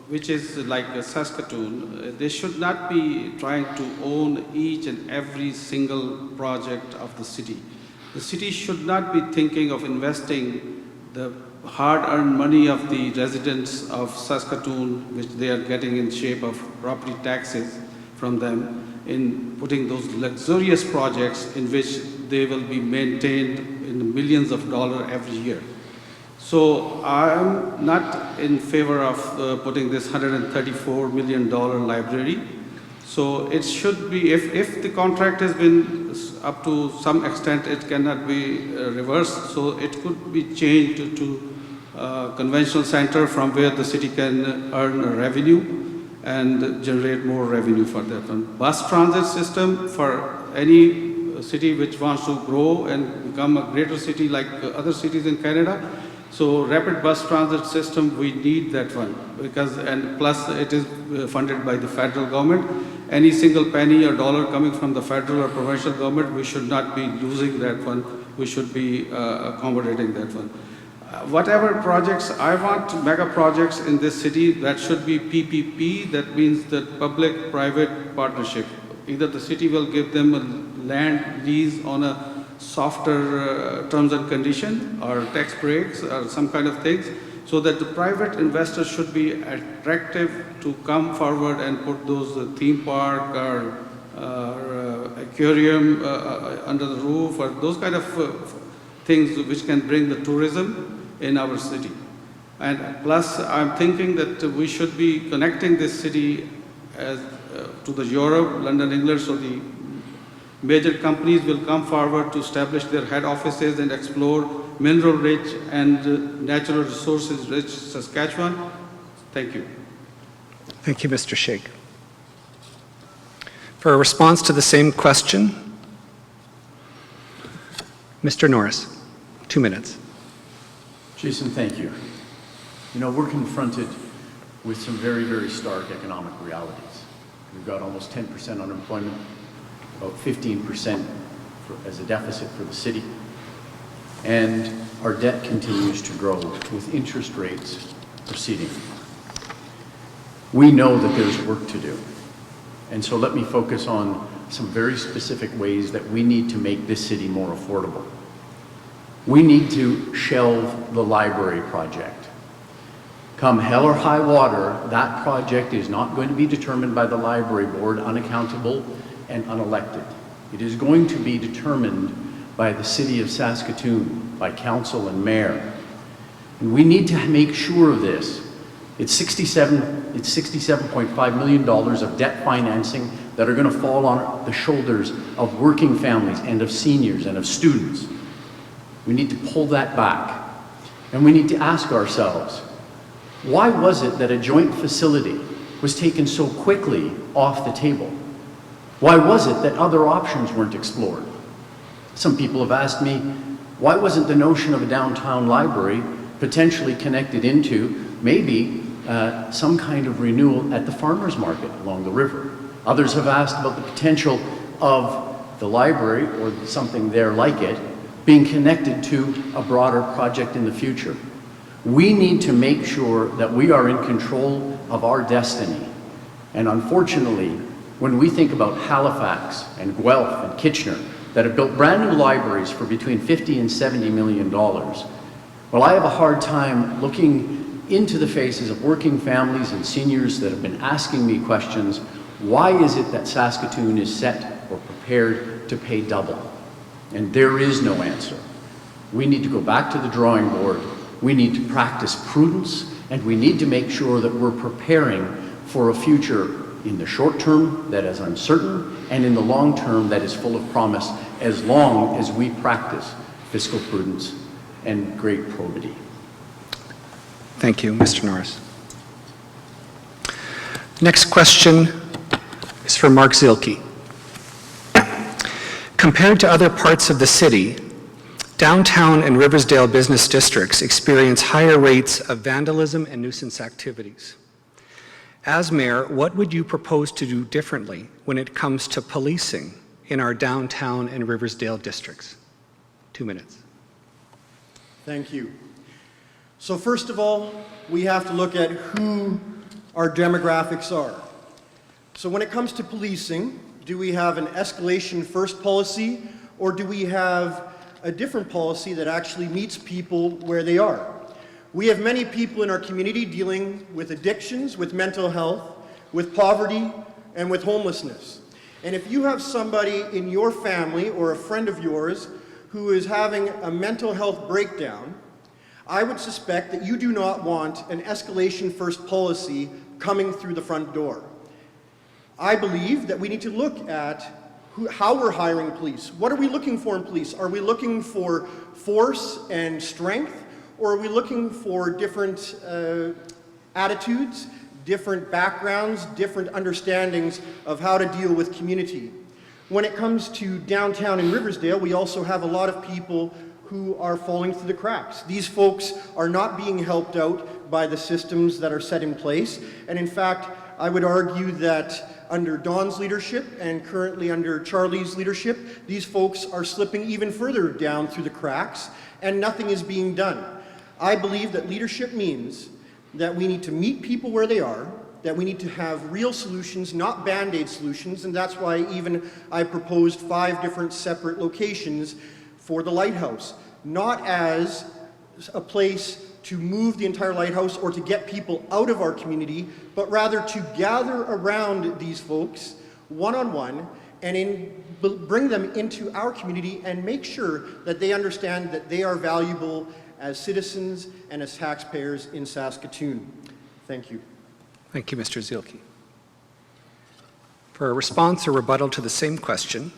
Speaker 2: which is like Saskatoon, they should not be trying to own each and every single project of the city. The city should not be thinking of investing the hard-earned money of the residents of Saskatoon, which they are getting in shape of property taxes from them, in putting those luxurious projects in which they will be maintained in the millions of dollars every year. So I'm not in favor of putting this $134 million library. So it should be, if the contract has been up to some extent, it cannot be reversed. So it could be changed to conventional center from where the city can earn a revenue and generate more revenue for that one. Bus transit system for any city which wants to grow and become a greater city like other cities in Canada. So rapid bus transit system, we need that one because, and plus it is funded by the federal government. Any single penny or dollar coming from the federal or provincial government, we should not be losing that one. We should be accommodating that one. Whatever projects, I want mega projects in this city that should be PPP, that means the public-private partnership. Either the city will give them a land lease on a softer terms and condition or tax breaks or some kind of things, so that the private investors should be attractive to come forward and put those theme park or aquarium under the roof, or those kind of things which can bring the tourism in our city. And plus, I'm thinking that we should be connecting this city to the Europe, London, England, so the major companies will come forward to establish their head offices and explore mineral-rich and natural resources-rich Saskatchewan. Thank you.
Speaker 1: Thank you, Mr. Sheikh. For a response to the same question, Mr. Norris, 2 minutes.
Speaker 6: Jason, thank you. You know, we're confronted with some very, very stark economic realities. We've got almost 10% unemployment, about 15% as a deficit for the city, and our debt continues to grow with interest rates proceeding. We know that there's work to do, and so let me focus on some very specific ways that we need to make this city more affordable. We need to shelve the library project. Come hell or high water, that project is not going to be determined by the library board, unaccountable and unelected. It is going to be determined by the city of Saskatoon, by council and mayor. And we need to make sure of this. It's $67.5 million of debt financing that are going to fall on the shoulders of working families and of seniors and of students. We need to pull that back. And we need to ask ourselves, why was it that a joint facility was taken so quickly off the table? Why was it that other options weren't explored? Some people have asked me, why wasn't the notion of a downtown library potentially connected into maybe some kind of renewal at the farmers market along the river? Others have asked about the potential of the library or something there like it being connected to a broader project in the future. We need to make sure that we are in control of our destiny. And unfortunately, when we think about Halifax and Guelph and Kitchener that have built brand new libraries for between $50 and $70 million, well, I have a hard time looking into the faces of working families and seniors that have been asking me questions, why is it that Saskatoon is set or prepared to pay double? And there is no answer. We need to go back to the drawing board. We need to practice prudence, and we need to make sure that we're preparing for a future in the short term that is uncertain, and in the long term that is full of promise, as long as we practice fiscal prudence and great probity.
Speaker 1: Thank you, Mr. Norris. Next question is for Mark Zielke. Compared to other parts of the city, downtown and Riversdale business districts experience higher rates of vandalism and nuisance activities. As mayor, what would you propose to do differently when it comes to policing in our downtown and Riversdale districts? 2 minutes.
Speaker 3: Thank you. So first of all, we have to look at who our demographics are. So when it comes to policing, do we have an escalation first policy, or do we have a different policy that actually meets people where they are? We have many people in our community dealing with addictions, with mental health, with poverty, and with homelessness. And if you have somebody in your family or a friend of yours who is having a mental health breakdown, I would suspect that you do not want an escalation first policy coming through the front door. I believe that we need to look at how we're hiring police. What are we looking for in police? Are we looking for force and strength, or are we looking for different attitudes, different backgrounds, different understandings of how to deal with community? When it comes to downtown in Riversdale, we also have a lot of people who are falling through the cracks. These folks are not being helped out by the systems that are set in place, and in fact, I would argue that under Don's leadership and currently under Charlie's leadership, these folks are slipping even further down through the cracks, and nothing is being done. I believe that leadership means that we need to meet people where they are, that we need to have real solutions, not Band-Aid solutions, and that's why even I proposed 5 different separate locations for the lighthouse, not as a place to move the entire lighthouse or to get people out of our community, but rather to gather around these folks one-on-one and bring them into our community and make sure that they understand that they are valuable as citizens and as taxpayers in Saskatoon. Thank you.
Speaker 1: Thank you, Mr. Zielke. For a response or rebuttal to the same question,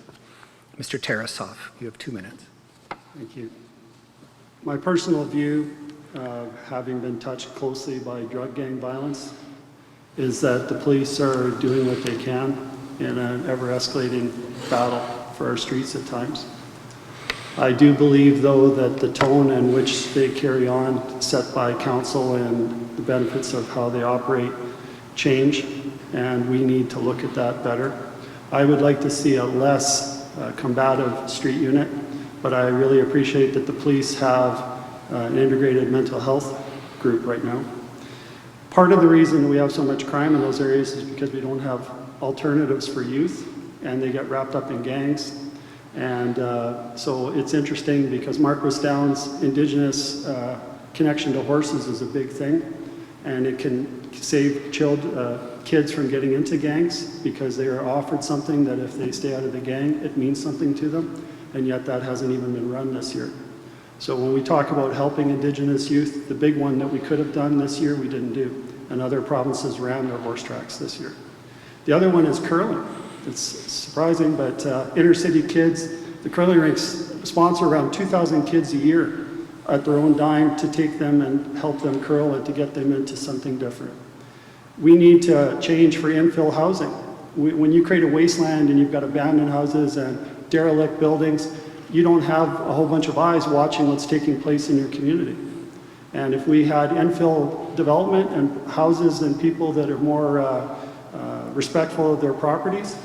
Speaker 1: Mr. Tarasoff, you have 2 minutes.
Speaker 4: Thank you. My personal view, having been touched closely by drug gang violence, is that the police are doing what they can in an ever-escalating battle for our streets at times. I do believe, though, that the tone in which they carry on, set by council and the benefits of how they operate, change, and we need to look at that better. I would like to see a less combative street unit, but I really appreciate that the police have an integrated mental health group right now. Part of the reason we have so much crime in those areas is because we don't have alternatives for youth, and they get wrapped up in gangs. And so it's interesting because Marquis Downs' Indigenous connection to horses is a big thing, and it can save kids from getting into gangs because they are offered something that if they stay out of the gang, it means something to them, and yet that hasn't even been run this year. So when we talk about helping Indigenous youth, the big one that we could have done this year, we didn't do, and other provinces ran their horse tracks this year. The other one is curling. It's surprising, but inner city kids, the curling rinks sponsor around 2,000 kids a year at their own dime to take them and help them curl and to get them into something different. We need to change for infill housing. When you create a wasteland and you've got abandoned houses and derelict buildings, you don't have a whole bunch of eyes watching what's taking place in your community. And if we had infill development and houses and people that are more respectful of their properties,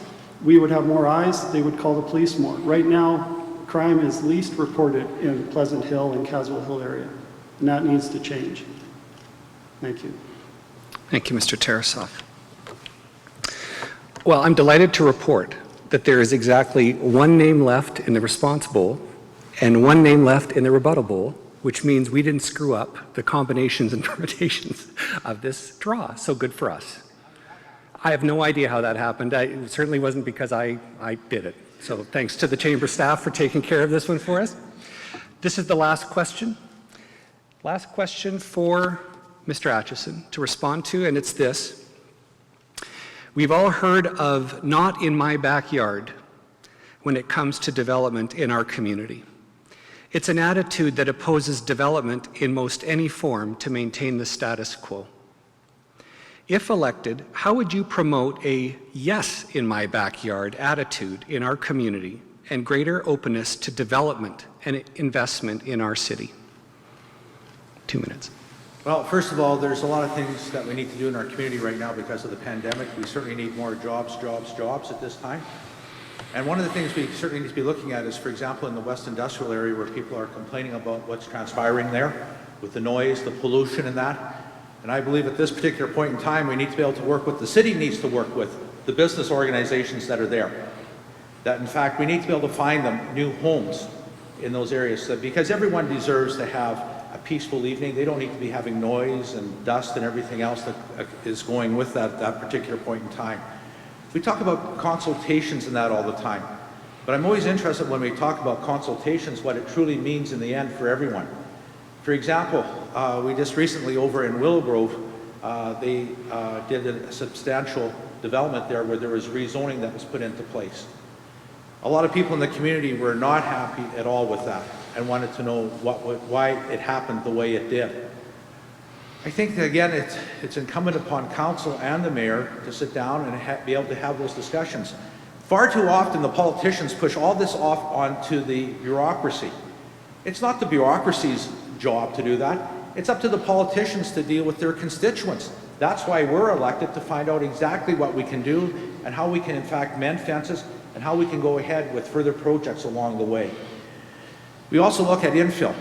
Speaker 4: we would have more eyes, they would call the police more. Right now, crime is least reported in Pleasant Hill and Caswell Hill area, and that needs to change. Thank you.
Speaker 1: Thank you, Mr. Tarasoff. Well, I'm delighted to report that there is exactly one name left in the response bowl and one name left in the rebuttal bowl, which means we didn't screw up the combinations and permutations of this draw. So good for us. I have no idea how that happened. It certainly wasn't because I did it. So thanks to the chamber staff for taking care of this one for us. This is the last question. Last question for Mr. Atchison to respond to, and it's this. We've all heard of not in my backyard when it comes to development in our community. It's an attitude that opposes development in most any form to maintain the status quo. If elected, how would you promote a yes in my backyard attitude in our community and greater openness to development and investment in our city? 2 minutes.
Speaker 5: Well, first of all, there's a lot of things that we need to do in our community right now because of the pandemic. We certainly need more jobs at this time. And one of the things we certainly need to be looking at is, for example, in the West Industrial area where people are complaining about what's transpiring there with the noise, the pollution and that. And I believe at this particular point in time, we need to be able to work with, the city needs to work with the business organizations that are there. That in fact, we need to be able to find them new homes in those areas because everyone deserves to have a peaceful evening. They don't need to be having noise and dust and everything else that is going with that particular point in time. We talk about consultations and that all the time, but I'm always interested when we talk about consultations, what it truly means in the end for everyone. For example, we just recently over in Willow Grove, they did a substantial development there where there was rezoning that was put into place. A lot of people in the community were not happy at all with that and wanted to know why it happened the way it did. I think that, again, it's incumbent upon council and the mayor to sit down and be able to have those discussions. Far too often the politicians push all this off onto the bureaucracy. It's not the bureaucracy's job to do that. It's up to the politicians to deal with their constituents. That's why we're elected, to find out exactly what we can do and how we can in fact mend fences and how we can go ahead with further projects along the way. We also look at infill.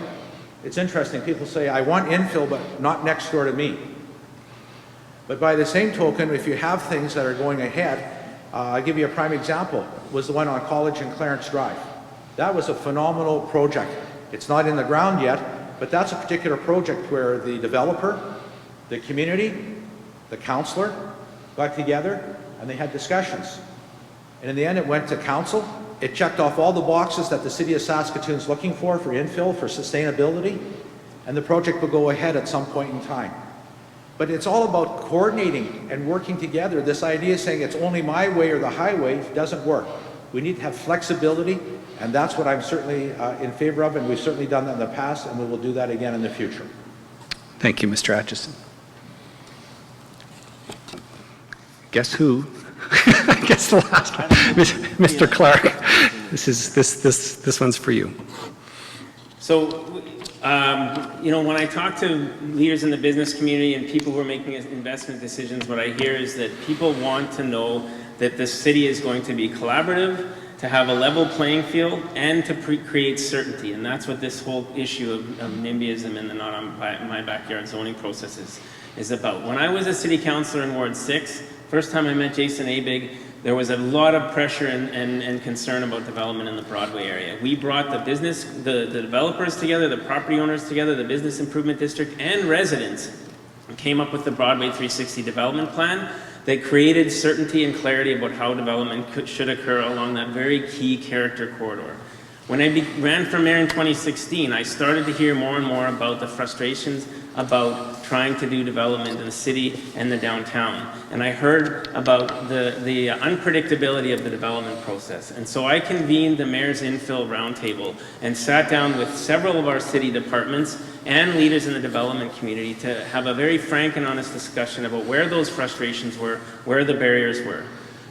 Speaker 5: It's interesting, people say, I want infill, but not next door to me. But by the same token, if you have things that are going ahead, I'll give you a prime example, was the one on College and Clarence Drive. That was a phenomenal project. It's not in the ground yet, but that's a particular project where the developer, the community, the councillor got together and they had discussions. And in the end, it went to council. It checked off all the boxes that the city of Saskatoon's looking for infill, for sustainability, and the project will go ahead at some point in time. But it's all about coordinating and working together. This idea of saying it's only my way or the highway doesn't work. We need to have flexibility, and that's what I'm certainly in favor of, and we've certainly done that in the past, and we will do that again in the future.
Speaker 1: Thank you, Mr. Atchison. Guess who? I guess the last one, Mr. Clark. This one's for you.
Speaker 7: So, when I talk to leaders in the business community and people who are making investment decisions, what I hear is that people want to know that the city is going to be collaborative, to have a level playing field, and to create certainty. And that's what this whole issue of NIMBYism and the not on my backyard zoning process is about. When I was a city councillor in Ward 6, first time I met Jason Abig, there was a lot of pressure and concern about development in the Broadway area. We brought the developers together, the property owners together, the business improvement district, and residents, and came up with the Broadway 360 development plan that created certainty and clarity about how development should occur along that very key character corridor. When I ran for mayor in 2016, I started to hear more and more about the frustrations about trying to do development in the city and the downtown. And I heard about the unpredictability of the development process. And so I convened the Mayor's Infill Roundtable and sat down with several of our city departments and leaders in the development community to have a very frank and honest discussion about where those frustrations were, where the barriers were.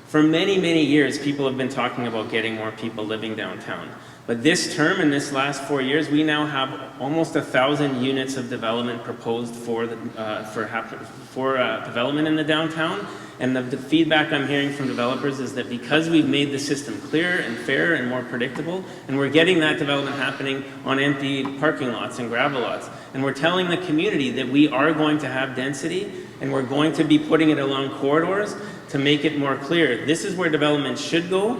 Speaker 7: For many, many years, people have been talking about getting more people living downtown. But this term, in this last 4 years, we now have almost 1,000 units of development proposed for development in the downtown. And the feedback I'm hearing from developers is that because we've made the system clearer and fairer and more predictable, and we're getting that development happening on empty parking lots and gravel lots, and we're telling the community that we are going to have density, and we're going to be putting it along corridors to make it more clear. This is where development should go,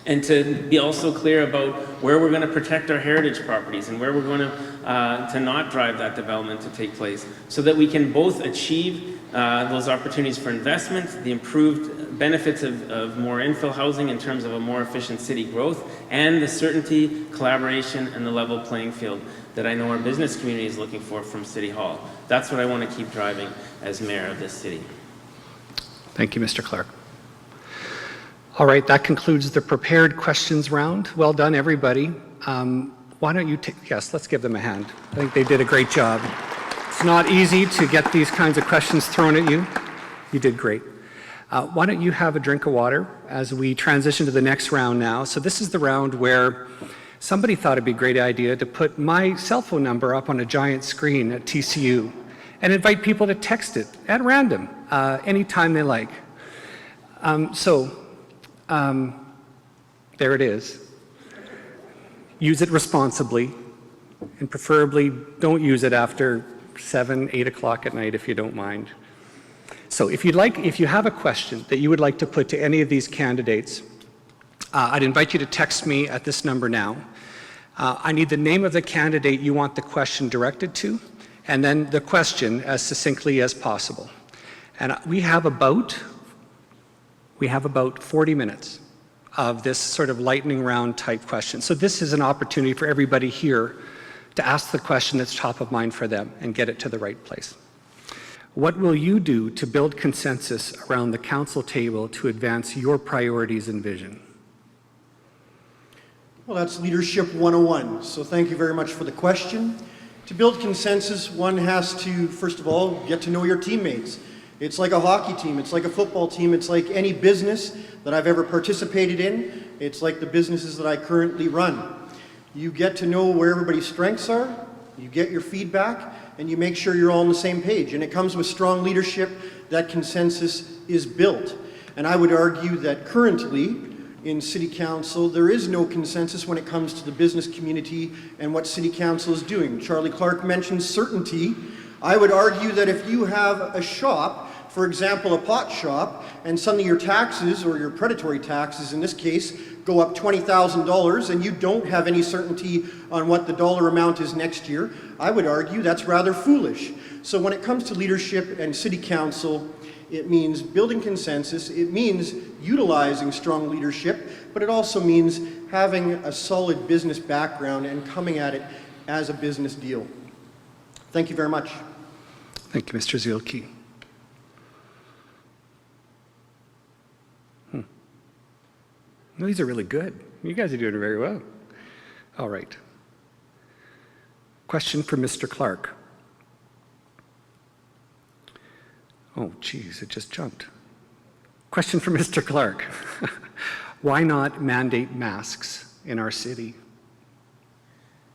Speaker 7: and to be also clear about where we're going to protect our heritage properties and where we're going to not drive that development to take place, so that we can both achieve those opportunities for investment, the improved benefits of more infill housing in terms of a more efficient city growth, and the certainty, collaboration, and the level playing field that I know our business community is looking for from City Hall. That's what I want to keep driving as mayor of this city.
Speaker 1: Thank you, Mr. Clark. All right, that concludes the prepared questions round. Well done, everybody. Why don't you yes, let's give them a hand. I think they did a great job. It's not easy to get these kinds of questions thrown at you. You did great. Why don't you have a drink of water as we transition to the next round now. So this is the round where somebody thought it'd be a great idea to put my cell phone number up on a giant screen at TCU and invite people to text it at random anytime they like. There it is. Use it responsibly, and preferably don't use it after 7, 8 o'clock at night if you don't mind. So if you have a question that you would like to put to any of these candidates, I'd invite you to text me at this number now. I need the name of the candidate you want the question directed to, and then the question as succinctly as possible. And we have about 40 minutes of this sort of lightning round type question. So this is an opportunity for everybody here to ask the question that's top of mind for them and get it to the right place. What will you do to build consensus around the council table to advance your priorities and vision?
Speaker 3: Well, that's Leadership 101. So thank you very much for the question. To build consensus, one has to, first of all, get to know your teammates. It's like a hockey team, it's like a football team, it's like any business that I've ever participated in. It's like the businesses that I currently run. You get to know where everybody's strengths are, you get your feedback, and you make sure you're all on the same page. And it comes with strong leadership that consensus is built. And I would argue that currently in City Council, there is no consensus when it comes to the business community and what City Council is doing. Charlie Clark mentioned certainty. I would argue that if you have a shop, for example, a pot shop, and suddenly your taxes, or your predatory taxes in this case, go up $20,000 and you don't have any certainty on what the dollar amount is next year, I would argue that's rather foolish. So when it comes to leadership and city council, it means building consensus, it means utilizing strong leadership, but it also means having a solid business background and coming at it as a business deal. Thank you very much.
Speaker 1: Thank you, Mr. Zielke. No, these are really good. You guys are doing very well. All right. Question for Mr. Clark. Oh, geez, it just jumped. Question for Mr. Clark. Why not mandate masks in our city?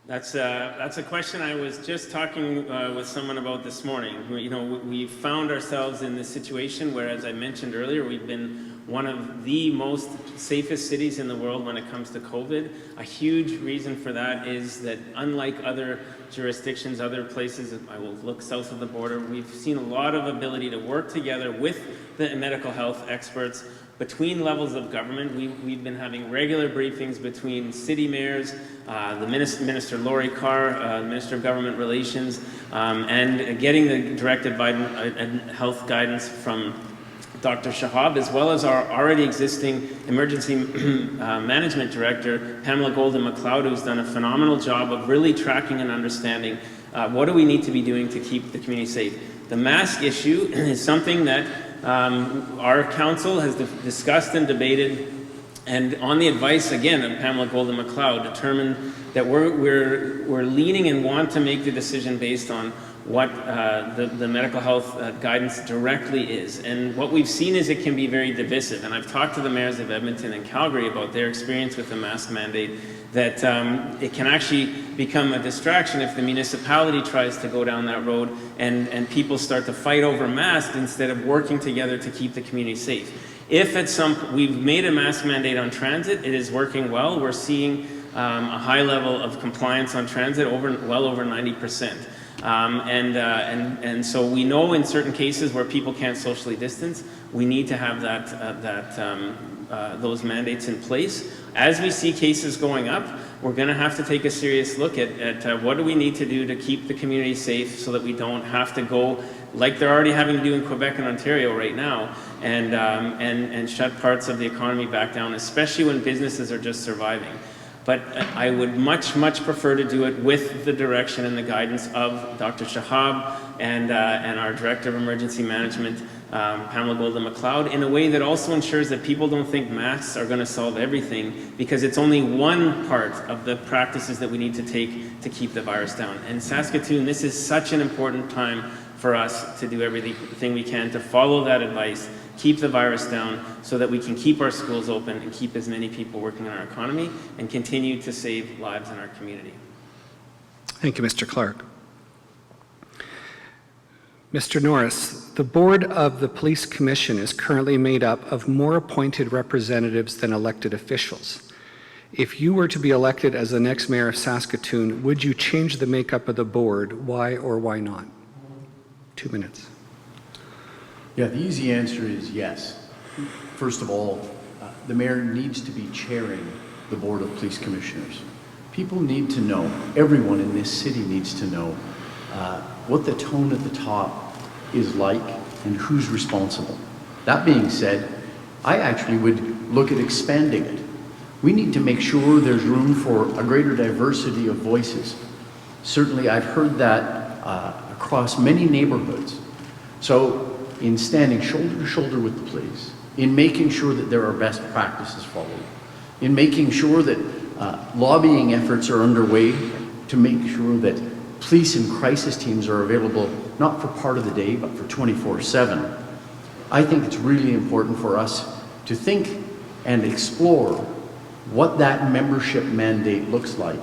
Speaker 7: That's a question I was just talking with someone about this morning. You know, we found ourselves in this situation where, as I mentioned earlier, we've been one of the most safest cities in the world when it comes to COVID. A huge reason for that is that unlike other jurisdictions, other places, I will look south of the border, we've seen a lot of ability to work together with the medical health experts between levels of government. We've been having regular briefings between city mayors, the Minister Lori Carr, Minister of Government Relations, and getting the direct health guidance from Dr. Shahab, as well as our already existing emergency management director, Pamela Golden-McLeod, who's done a phenomenal job of really tracking and understanding what do we need to be doing to keep the community safe. The mask issue is something that our council has discussed and debated, and on the advice, again, of Pamela Golden-McLeod, determined that we're leaning and want to make the decision based on what the medical health guidance directly is. And what we've seen is it can be very divisive. And I've talked to the mayors of Edmonton and Calgary about their experience with the mask mandate, that it can actually become a distraction if the municipality tries to go down that road and people start to fight over masks instead of working together to keep the community safe. If we've made a mask mandate on transit, it is working well. We're seeing a high level of compliance on transit, well over 90%. And so we know in certain cases where people can't socially distance, we need to have those mandates in place. As we see cases going up, we're going to have to take a serious look at what do we need to do to keep the community safe so that we don't have to go like they're already having to do in Quebec and Ontario right now and shut parts of the economy back down, especially when businesses are just surviving. But I would much, much prefer to do it with the direction and the guidance of Dr. Shahab and our Director of Emergency Management, Pamela Golden-McLeod, in a way that also ensures that people don't think masks are going to solve everything, because it's only one part of the practices that we need to take to keep the virus down. And Saskatoon, this is such an important time for us to do everything we can to follow that advice, keep the virus down so that we can keep our schools open and keep as many people working in our economy and continue to save lives in our community.
Speaker 1: Thank you, Mr. Clark. Mr. Norris, the board of the Police Commission is currently made up of more appointed representatives than elected officials. If you were to be elected as the next mayor of Saskatoon, would you change the makeup of the board? Why or why not? 2 minutes.
Speaker 6: Yeah, the easy answer is yes. First of all, the mayor needs to be chairing the Board of Police Commissioners. People need to know, everyone in this city needs to know what the tone at the top is like and who's responsible. That being said, I actually would look at expanding it. We need to make sure there's room for a greater diversity of voices. Certainly, I've heard that across many neighborhoods. So, in standing shoulder to shoulder with the police, in making sure that there are best practices followed, in making sure that lobbying efforts are underway to make sure that police and crisis teams are available not for part of the day, but for 24/7. I think it's really important for us to think and explore what that membership mandate looks like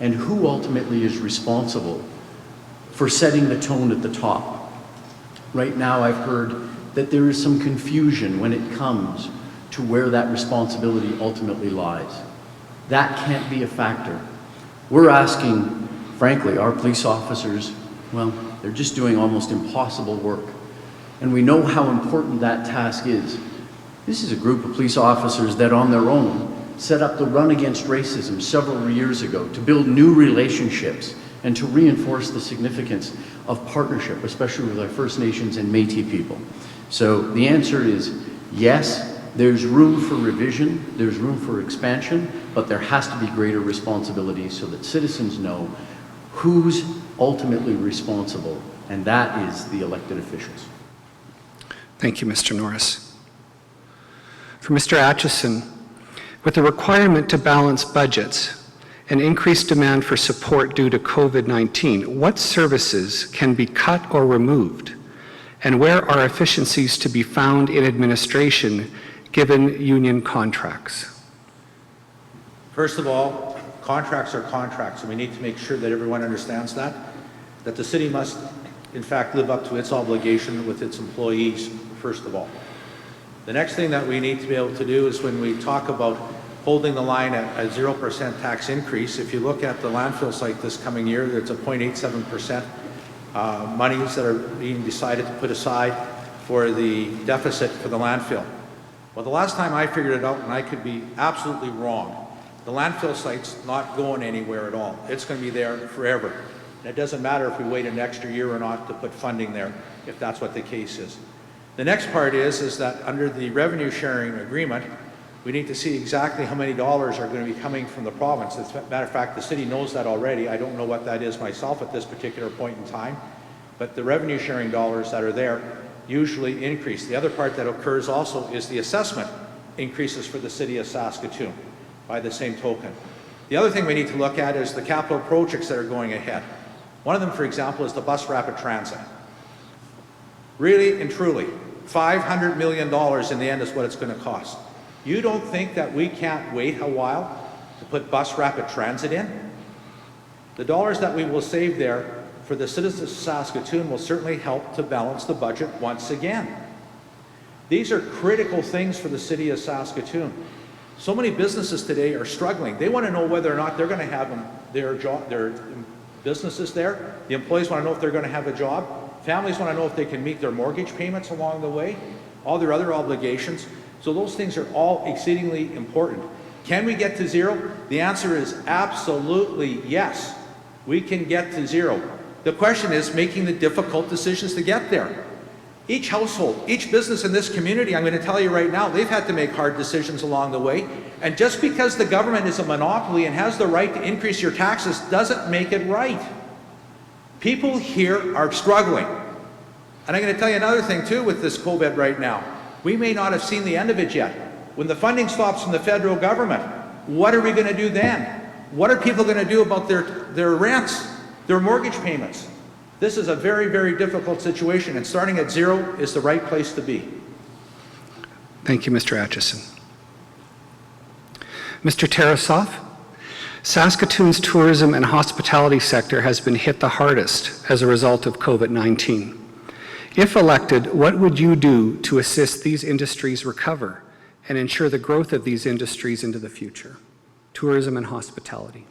Speaker 6: and who ultimately is responsible for setting the tone at the top. Right now, I've heard that there is some confusion when it comes to where that responsibility ultimately lies. That can't be a factor. We're asking, frankly, our police officers, well, they're just doing almost impossible work. And we know how important that task is. This is a group of police officers that on their own set up the Run Against Racism several years ago to build new relationships and to reinforce the significance of partnership, especially with our First Nations and Métis people. So the answer is yes, there's room for revision, there's room for expansion, but there has to be greater responsibility so that citizens know who's ultimately responsible, and that is the elected officials.
Speaker 1: Thank you, Mr. Norris. For Mr. Atchison, with the requirement to balance budgets and increased demand for support due to COVID-19, what services can be cut or removed? And where are efficiencies to be found in administration given union contracts?
Speaker 5: First of all, contracts are contracts, and we need to make sure that everyone understands that the city must, in fact, live up to its obligation with its employees, first of all. The next thing that we need to be able to do is when we talk about holding the line at a 0% tax increase, if you look at the landfill site this coming year, there's a 0.87% monies that are being decided to put aside for the deficit for the landfill. Well, the last time I figured it out, and I could be absolutely wrong, the landfill site's not going anywhere at all. It's going to be there forever. And it doesn't matter if we wait an extra year or not to put funding there, if that's what the case is. The next part is that under the revenue sharing agreement, we need to see exactly how many dollars are going to be coming from the province. As a matter of fact, the city knows that already. I don't know what that is myself at this particular point in time, but the revenue sharing dollars that are there usually increase. The other part that occurs also is the assessment increases for the city of Saskatoon by the same token. The other thing we need to look at is the capital projects that are going ahead. One of them, for example, is the bus rapid transit. Really and truly, $500 million in the end is what it's going to cost. You don't think that we can't wait a while to put bus rapid transit in? The dollars that we will save there for the citizens of Saskatoon will certainly help to balance the budget once again. These are critical things for the city of Saskatoon. So many businesses today are struggling. They want to know whether or not they're going to have their businesses there. The employees want to know if they're going to have a job. Families want to know if they can meet their mortgage payments along the way, all their other obligations. So those things are all exceedingly important. Can we get to zero? The answer is absolutely yes. We can get to zero. The question is making the difficult decisions to get there. Each household, each business in this community, I'm going to tell you right now, they've had to make hard decisions along the way. And just because the government is a monopoly and has the right to increase your taxes doesn't make it right. People here are struggling. And I'm going to tell you another thing too with this COVID right now. We may not have seen the end of it yet. When the funding stops from the federal government, what are we going to do then? What are people going to do about their rents, their mortgage payments? This is a very, very difficult situation, and starting at zero is the right place to be.
Speaker 1: Thank you, Mr. Atchison. Mr. Tarasoff, Saskatoon's tourism and hospitality sector has been hit the hardest as a result of COVID-19. If elected, what would you do to assist these industries recover and ensure the growth of these industries into the future? Tourism and hospitality.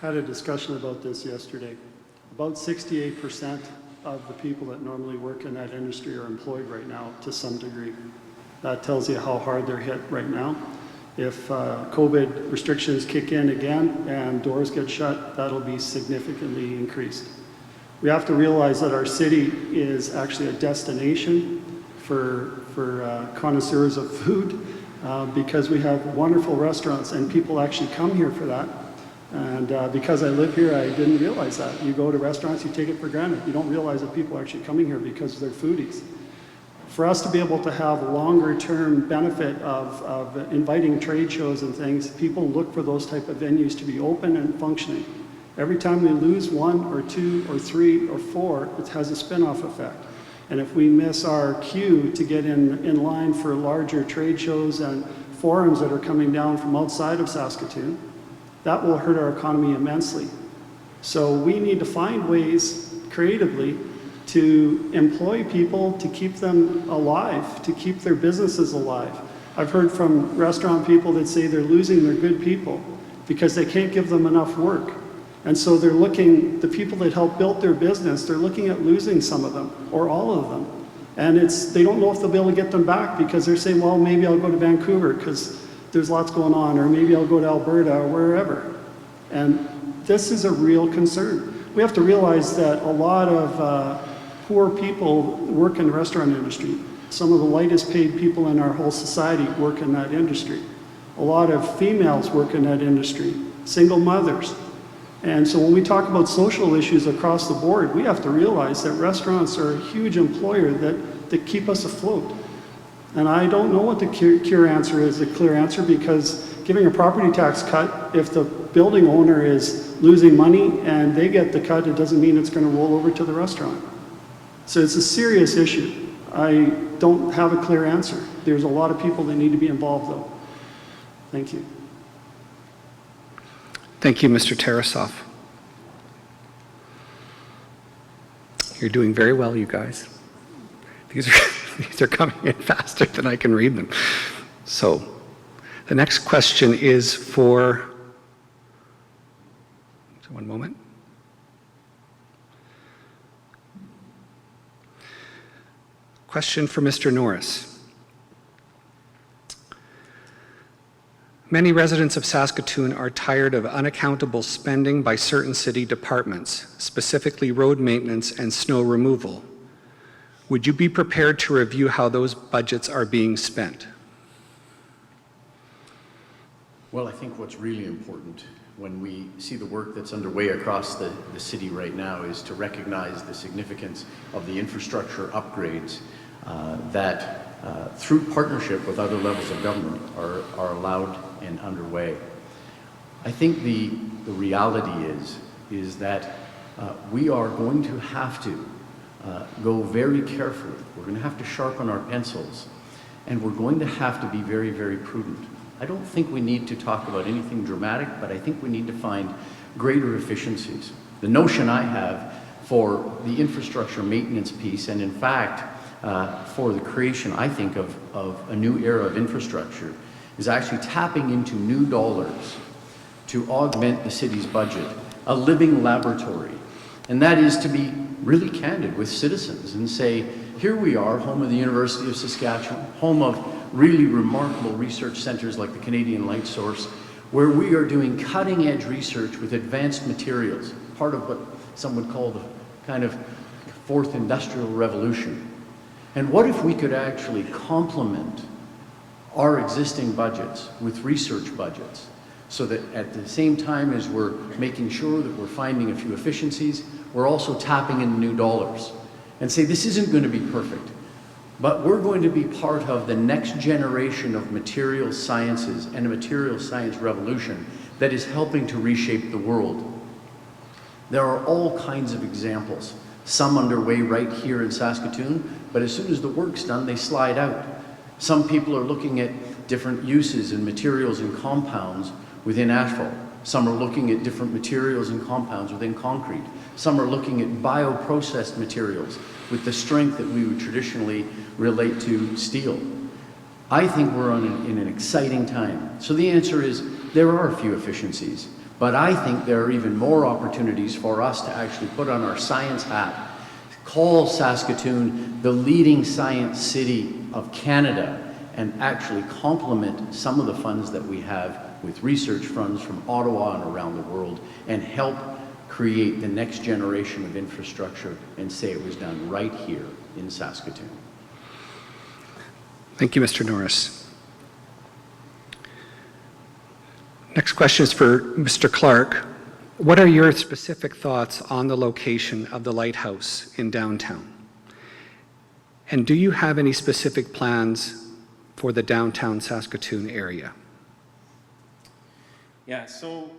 Speaker 4: Had a discussion about this yesterday. About 68% of the people that normally work in that industry are employed right now to some degree. That tells you how hard they're hit right now. If COVID restrictions kick in again and doors get shut, that'll be significantly increased. We have to realize that our city is actually a destination for connoisseurs of food because we have wonderful restaurants and people actually come here for that. And because I live here, I didn't realize that. You go to restaurants, you take it for granted. You don't realize that people are actually coming here because they're foodies. For us to be able to have longer-term benefit of inviting trade shows and things, people look for those type of venues to be open and functioning. Every time we lose one or two or three or four, it has a spin-off effect. And if we miss our cue to get in line for larger trade shows and forums that are coming down from outside of Saskatoon, that will hurt our economy immensely. So we need to find ways creatively to employ people, to keep them alive, to keep their businesses alive. I've heard from restaurant people that say they're losing their good people because they can't give them enough work. And so they're looking, the people that help build their business, they're looking at losing some of them or all of them. And they don't know if they'll be able to get them back because they're saying, well, maybe I'll go to Vancouver because there's lots going on, or maybe I'll go to Alberta or wherever. And this is a real concern. We have to realize that a lot of poor people work in the restaurant industry. Some of the lightest paid people in our whole society work in that industry. A lot of females work in that industry, single mothers. And so when we talk about social issues across the board, we have to realize that restaurants are a huge employer that keep us afloat. And I don't know what the clear answer, because giving a property tax cut, if the building owner is losing money and they get the cut, it doesn't mean it's going to roll over to the restaurant. So it's a serious issue. I don't have a clear answer. There's a lot of people that need to be involved, though. Thank you.
Speaker 1: Thank you, Mr. Tarasoff. You're doing very well, you guys. These are coming in faster than I can read them. So the next question is for, one moment. Question for Mr. Norris. Many residents of Saskatoon are tired of unaccountable spending by certain city departments, specifically road maintenance and snow removal. Would you be prepared to review how those budgets are being spent?
Speaker 6: Well, I think what's really important when we see the work that's underway across the city right now is to recognize the significance of the infrastructure upgrades that through partnership with other levels of government are allowed and underway. I think the reality is that we are going to have to go very carefully. We're going to have to sharpen our pencils, and we're going to have to be very, very prudent. I don't think we need to talk about anything dramatic, but I think we need to find greater efficiencies. The notion I have for the infrastructure maintenance piece, and in fact, for the creation, I think, of a new era of infrastructure, is actually tapping into new dollars to augment the city's budget, a living laboratory. And that is to be really candid with citizens and say, here we are, home of the University of Saskatchewan, home of really remarkable research centers like the Canadian Light Source, where we are doing cutting-edge research with advanced materials, part of what some would call the kind of fourth industrial revolution. And what if we could actually complement our existing budgets with research budgets, so that at the same time as we're making sure that we're finding a few efficiencies, we're also tapping in new dollars and say this isn't going to be perfect, but we're going to be part of the next generation of material sciences and a material science revolution that is helping to reshape the world. There are all kinds of examples, some underway right here in Saskatoon, but as soon as the work's done, they slide out. Some people are looking at different uses and materials and compounds within asphalt. Some are looking at different materials and compounds within concrete. Some are looking at bioprocessed materials with the strength that we would traditionally relate to steel. I think we're in an exciting time. So the answer is there are a few efficiencies, but I think there are even more opportunities for us to actually put on our science hat, call Saskatoon the leading science city of Canada, and actually complement some of the funds that we have with research funds from Ottawa and around the world, and help create the next generation of infrastructure and say it was done right here in Saskatoon.
Speaker 1: Thank you, Mr. Norris. Next question is for Mr. Clark. What are your specific thoughts on the location of the lighthouse in downtown? And do you have any specific plans for the downtown Saskatoon area?
Speaker 7: Yeah, so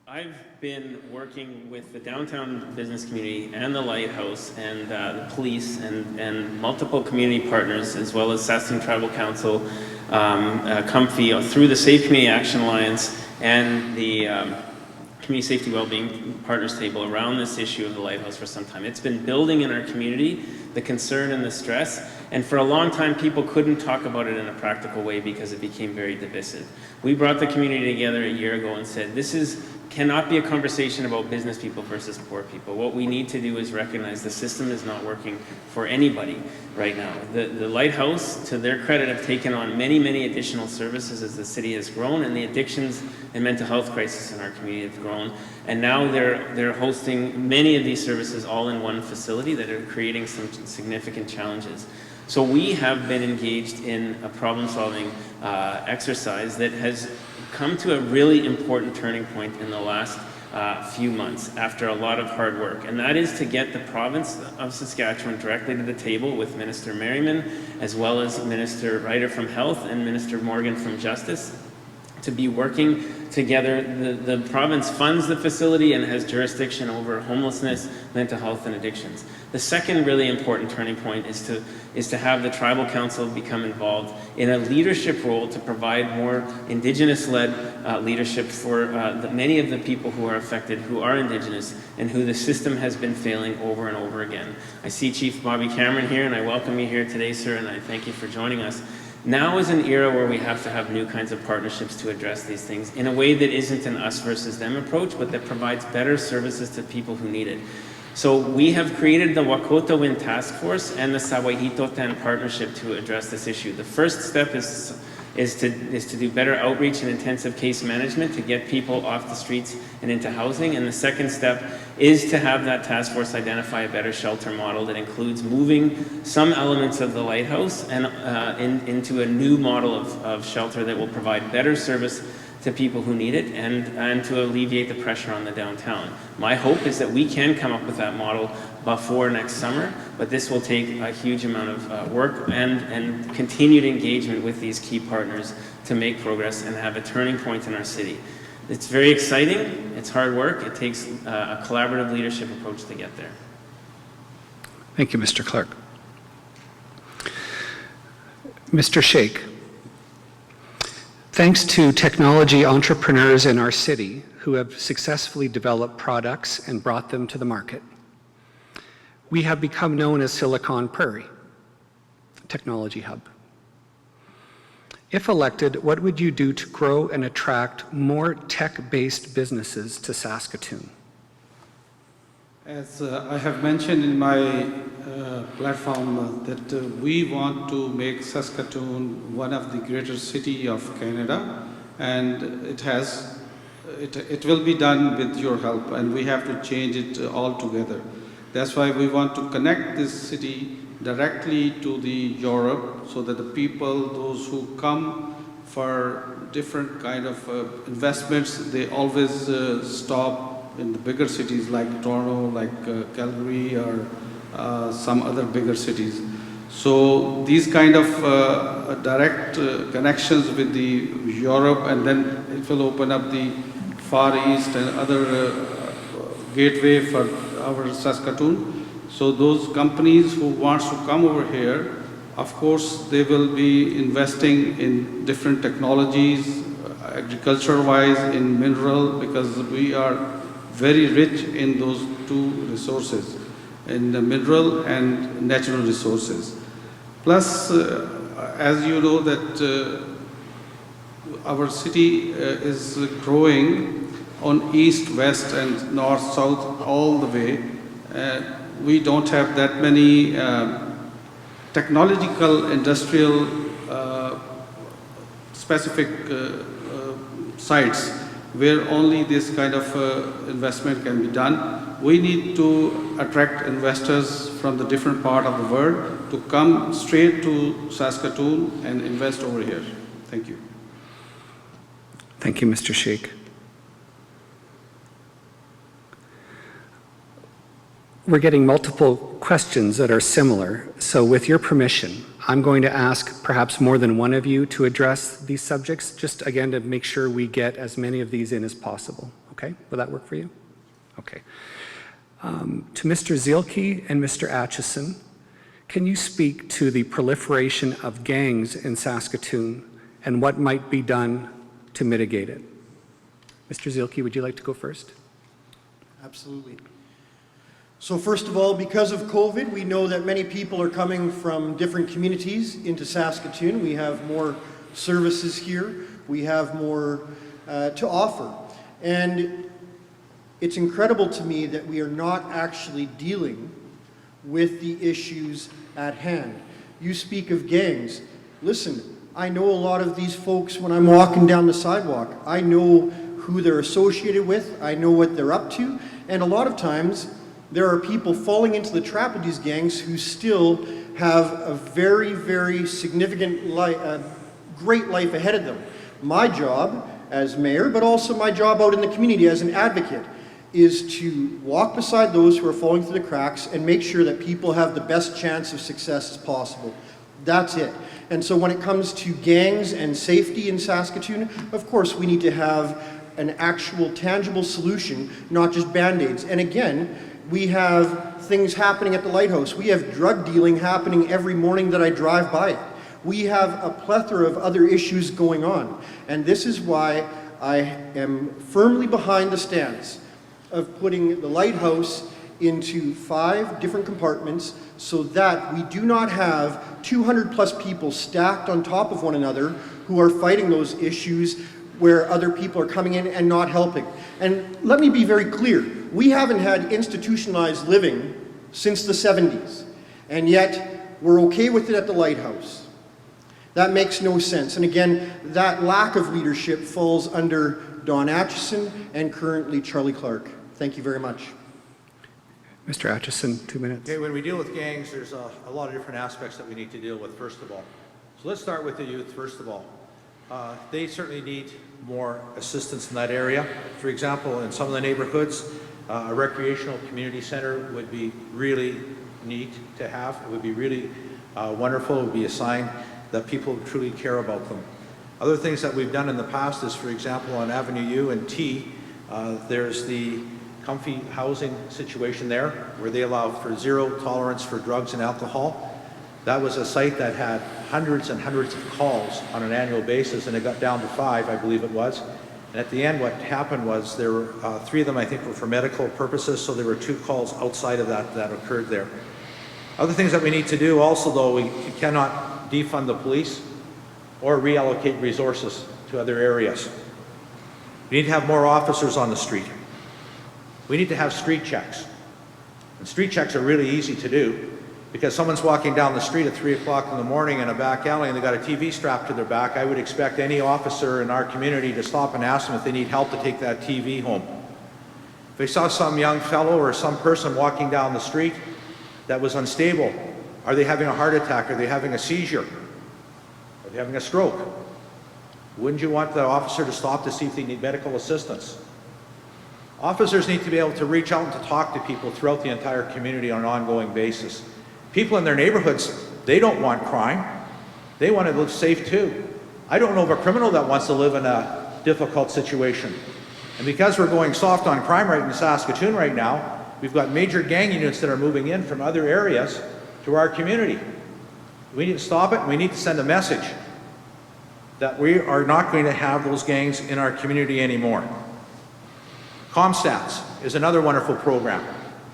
Speaker 7: I've been working with the downtown business community and the lighthouse and the police and multiple community partners, as well as Saskatoon Tribal Council, Comfy, through the Safe Community Action Alliance and the Community Safety Wellbeing Partners Table around this issue of the lighthouse for some time. It's been building in our community, the concern and the stress, and for a long time people couldn't talk about it in a practical way because it became very divisive. We brought the community together a year ago and said, this is cannot be a conversation about business people versus poor people. What we need to do is recognize the system is not working for anybody right now. The Lighthouse, to their credit, have taken on many, many additional services as the city has grown, and the addictions and mental health crisis in our community have grown. And now they're hosting many of these services all in one facility that are creating some significant challenges. So we have been engaged in a problem-solving exercise that has come to a really important turning point in the last few months after a lot of hard work, and that is to get the province of Saskatchewan directly to the table with Minister Merriman, as well as Minister Ryder from Health and Minister Morgan from Justice, to be working together. The province funds the facility and has jurisdiction over homelessness, mental health, and addictions. The second really important turning point is to have the Tribal Council become involved in a leadership role to provide more Indigenous-led leadership for many of the people who are affected, who are Indigenous, and who the system has been failing over and over again. I see Chief Bobby Cameron here, and I welcome you here today, sir, and I thank you for joining us. Now is an era where we have to have new kinds of partnerships to address these things in a way that isn't an us versus them approach, but that provides better services to people who need it. So we have created the Wakota Wind Task Force and the Sawahitotan Partnership to address this issue. The first step is to do better outreach and intensive case management to get people off the streets and into housing. And the second step is to have that task force identify a better shelter model that includes moving some elements of the Lighthouse and into a new model of shelter that will provide better service to people who need it and to alleviate the pressure on the downtown. My hope is that we can come up with that model before next summer, but this will take a huge amount of work and continued engagement with these key partners to make progress and have a turning point in our city. It's very exciting, it's hard work, it takes a collaborative leadership approach to get there.
Speaker 1: Thank you, Mr. Clark. Mr. Sheikh, thanks to technology entrepreneurs in our city who have successfully developed products and brought them to the market, we have become known as Silicon Prairie, a technology hub. If elected, what would you do to grow and attract more tech-based businesses to Saskatoon?
Speaker 2: As I have mentioned in my platform that we want to make Saskatoon one of the greater city of Canada, and it will be done with your help, and we have to change it altogether. That's why we want to connect this city directly to the Europe, so that the people, those who come for different kind of investments, they always stop in the bigger cities like Toronto, like Calgary, or some other bigger cities. So these kind of direct connections with the Europe, and then it will open up the Far East and other gateway for our Saskatoon. So those companies who wants to come over here, of course, they will be investing in different technologies, agriculture-wise, in mineral, because we are very rich in those two resources, in the mineral and natural resources. Plus, as you know that our city is growing on east, west, and north, south, all the way. We don't have that many technological, industrial, specific sites where only this kind of investment can be done. We need to attract investors from the different part of the world to come straight to Saskatoon and invest over here. Thank you.
Speaker 1: Thank you, Mr. Sheikh. We're getting multiple questions that are similar, so with your permission, I'm going to ask perhaps more than one of you to address these subjects, just again to make sure we get as many of these in as possible. Okay, will that work for you? Okay. To Mr. Zielke and Mr. Atchison, can you speak to the proliferation of gangs in Saskatoon and what might be done to mitigate it? Mr. Zielke, would you like to go first?
Speaker 3: Absolutely. So first of all, because of COVID, we know that many people are coming from different communities into Saskatoon. We have more services here. We have more to offer. And It's incredible to me that we are not actually dealing with the issues at hand. You speak of gangs. Listen, I know a lot of these folks when I'm walking down the sidewalk. I know who they're associated with, I know what they're up to, and a lot of times there are people falling into the trap of these gangs who still have a very, very significant great life ahead of them. My job as mayor, but also my job out in the community as an advocate, is to walk beside those who are falling through the cracks and make sure that people have the best chance of success as possible. That's it. And so when it comes to gangs and safety in Saskatoon, of course we need to have an actual tangible solution, not just Band-Aids. And again, we have things happening at the lighthouse. We have drug dealing happening every morning that I drive by it. We have a plethora of other issues going on. And this is why I am firmly behind the stance of putting the lighthouse into 5 different compartments so that we do not have 200 plus people stacked on top of one another who are fighting those issues where other people are coming in and not helping. And let me be very clear, we haven't had institutionalized living since the 70s, and yet we're okay with it at the lighthouse. That makes no sense. And again, that lack of leadership falls under Don Atchison and currently Charlie Clark. Thank you very much.
Speaker 1: Mr. Atchison, 2 minutes.
Speaker 5: Okay, when we deal with gangs, there's a lot of different aspects that we need to deal with, first of all. So let's start with the youth, first of all. They certainly need more assistance in that area. For example, in some of the neighborhoods, a recreational community center would be really neat to have. It would be really wonderful. It would be a sign that people truly care about them. Other things that we've done in the past is, for example, on Avenue U and T, there's the comfy housing situation there where they allow for zero tolerance for drugs and alcohol. That was a site that had hundreds and hundreds of calls on an annual basis, and it got down to 5, I believe it was. And at the end, what happened was there were 3 of them, I think, were for medical purposes, so there were 2 calls outside of that occurred there. Other things that we need to do also, though, we cannot defund the police or reallocate resources to other areas. We need to have more officers on the street. We need to have street checks. And street checks are really easy to do because someone's walking down the street at 3 o'clock in the morning in a back alley and they got a TV strapped to their back. I would expect any officer in our community to stop and ask them if they need help to take that TV home. If they saw some young fellow or some person walking down the street that was unstable, are they having a heart attack? Are they having a seizure? Are they having a stroke? Wouldn't you want the officer to stop to see if they need medical assistance? Officers need to be able to reach out and to talk to people throughout the entire community on an ongoing basis. People in their neighborhoods, they don't want crime. They want to live safe too. I don't know of a criminal that wants to live in a difficult situation. And because we're going soft on crime rate in Saskatoon right now, we've got major gang units that are moving in from other areas to our community. We need to stop it, and we need to send a message that we are not going to have those gangs in our community anymore. ComStats is another wonderful program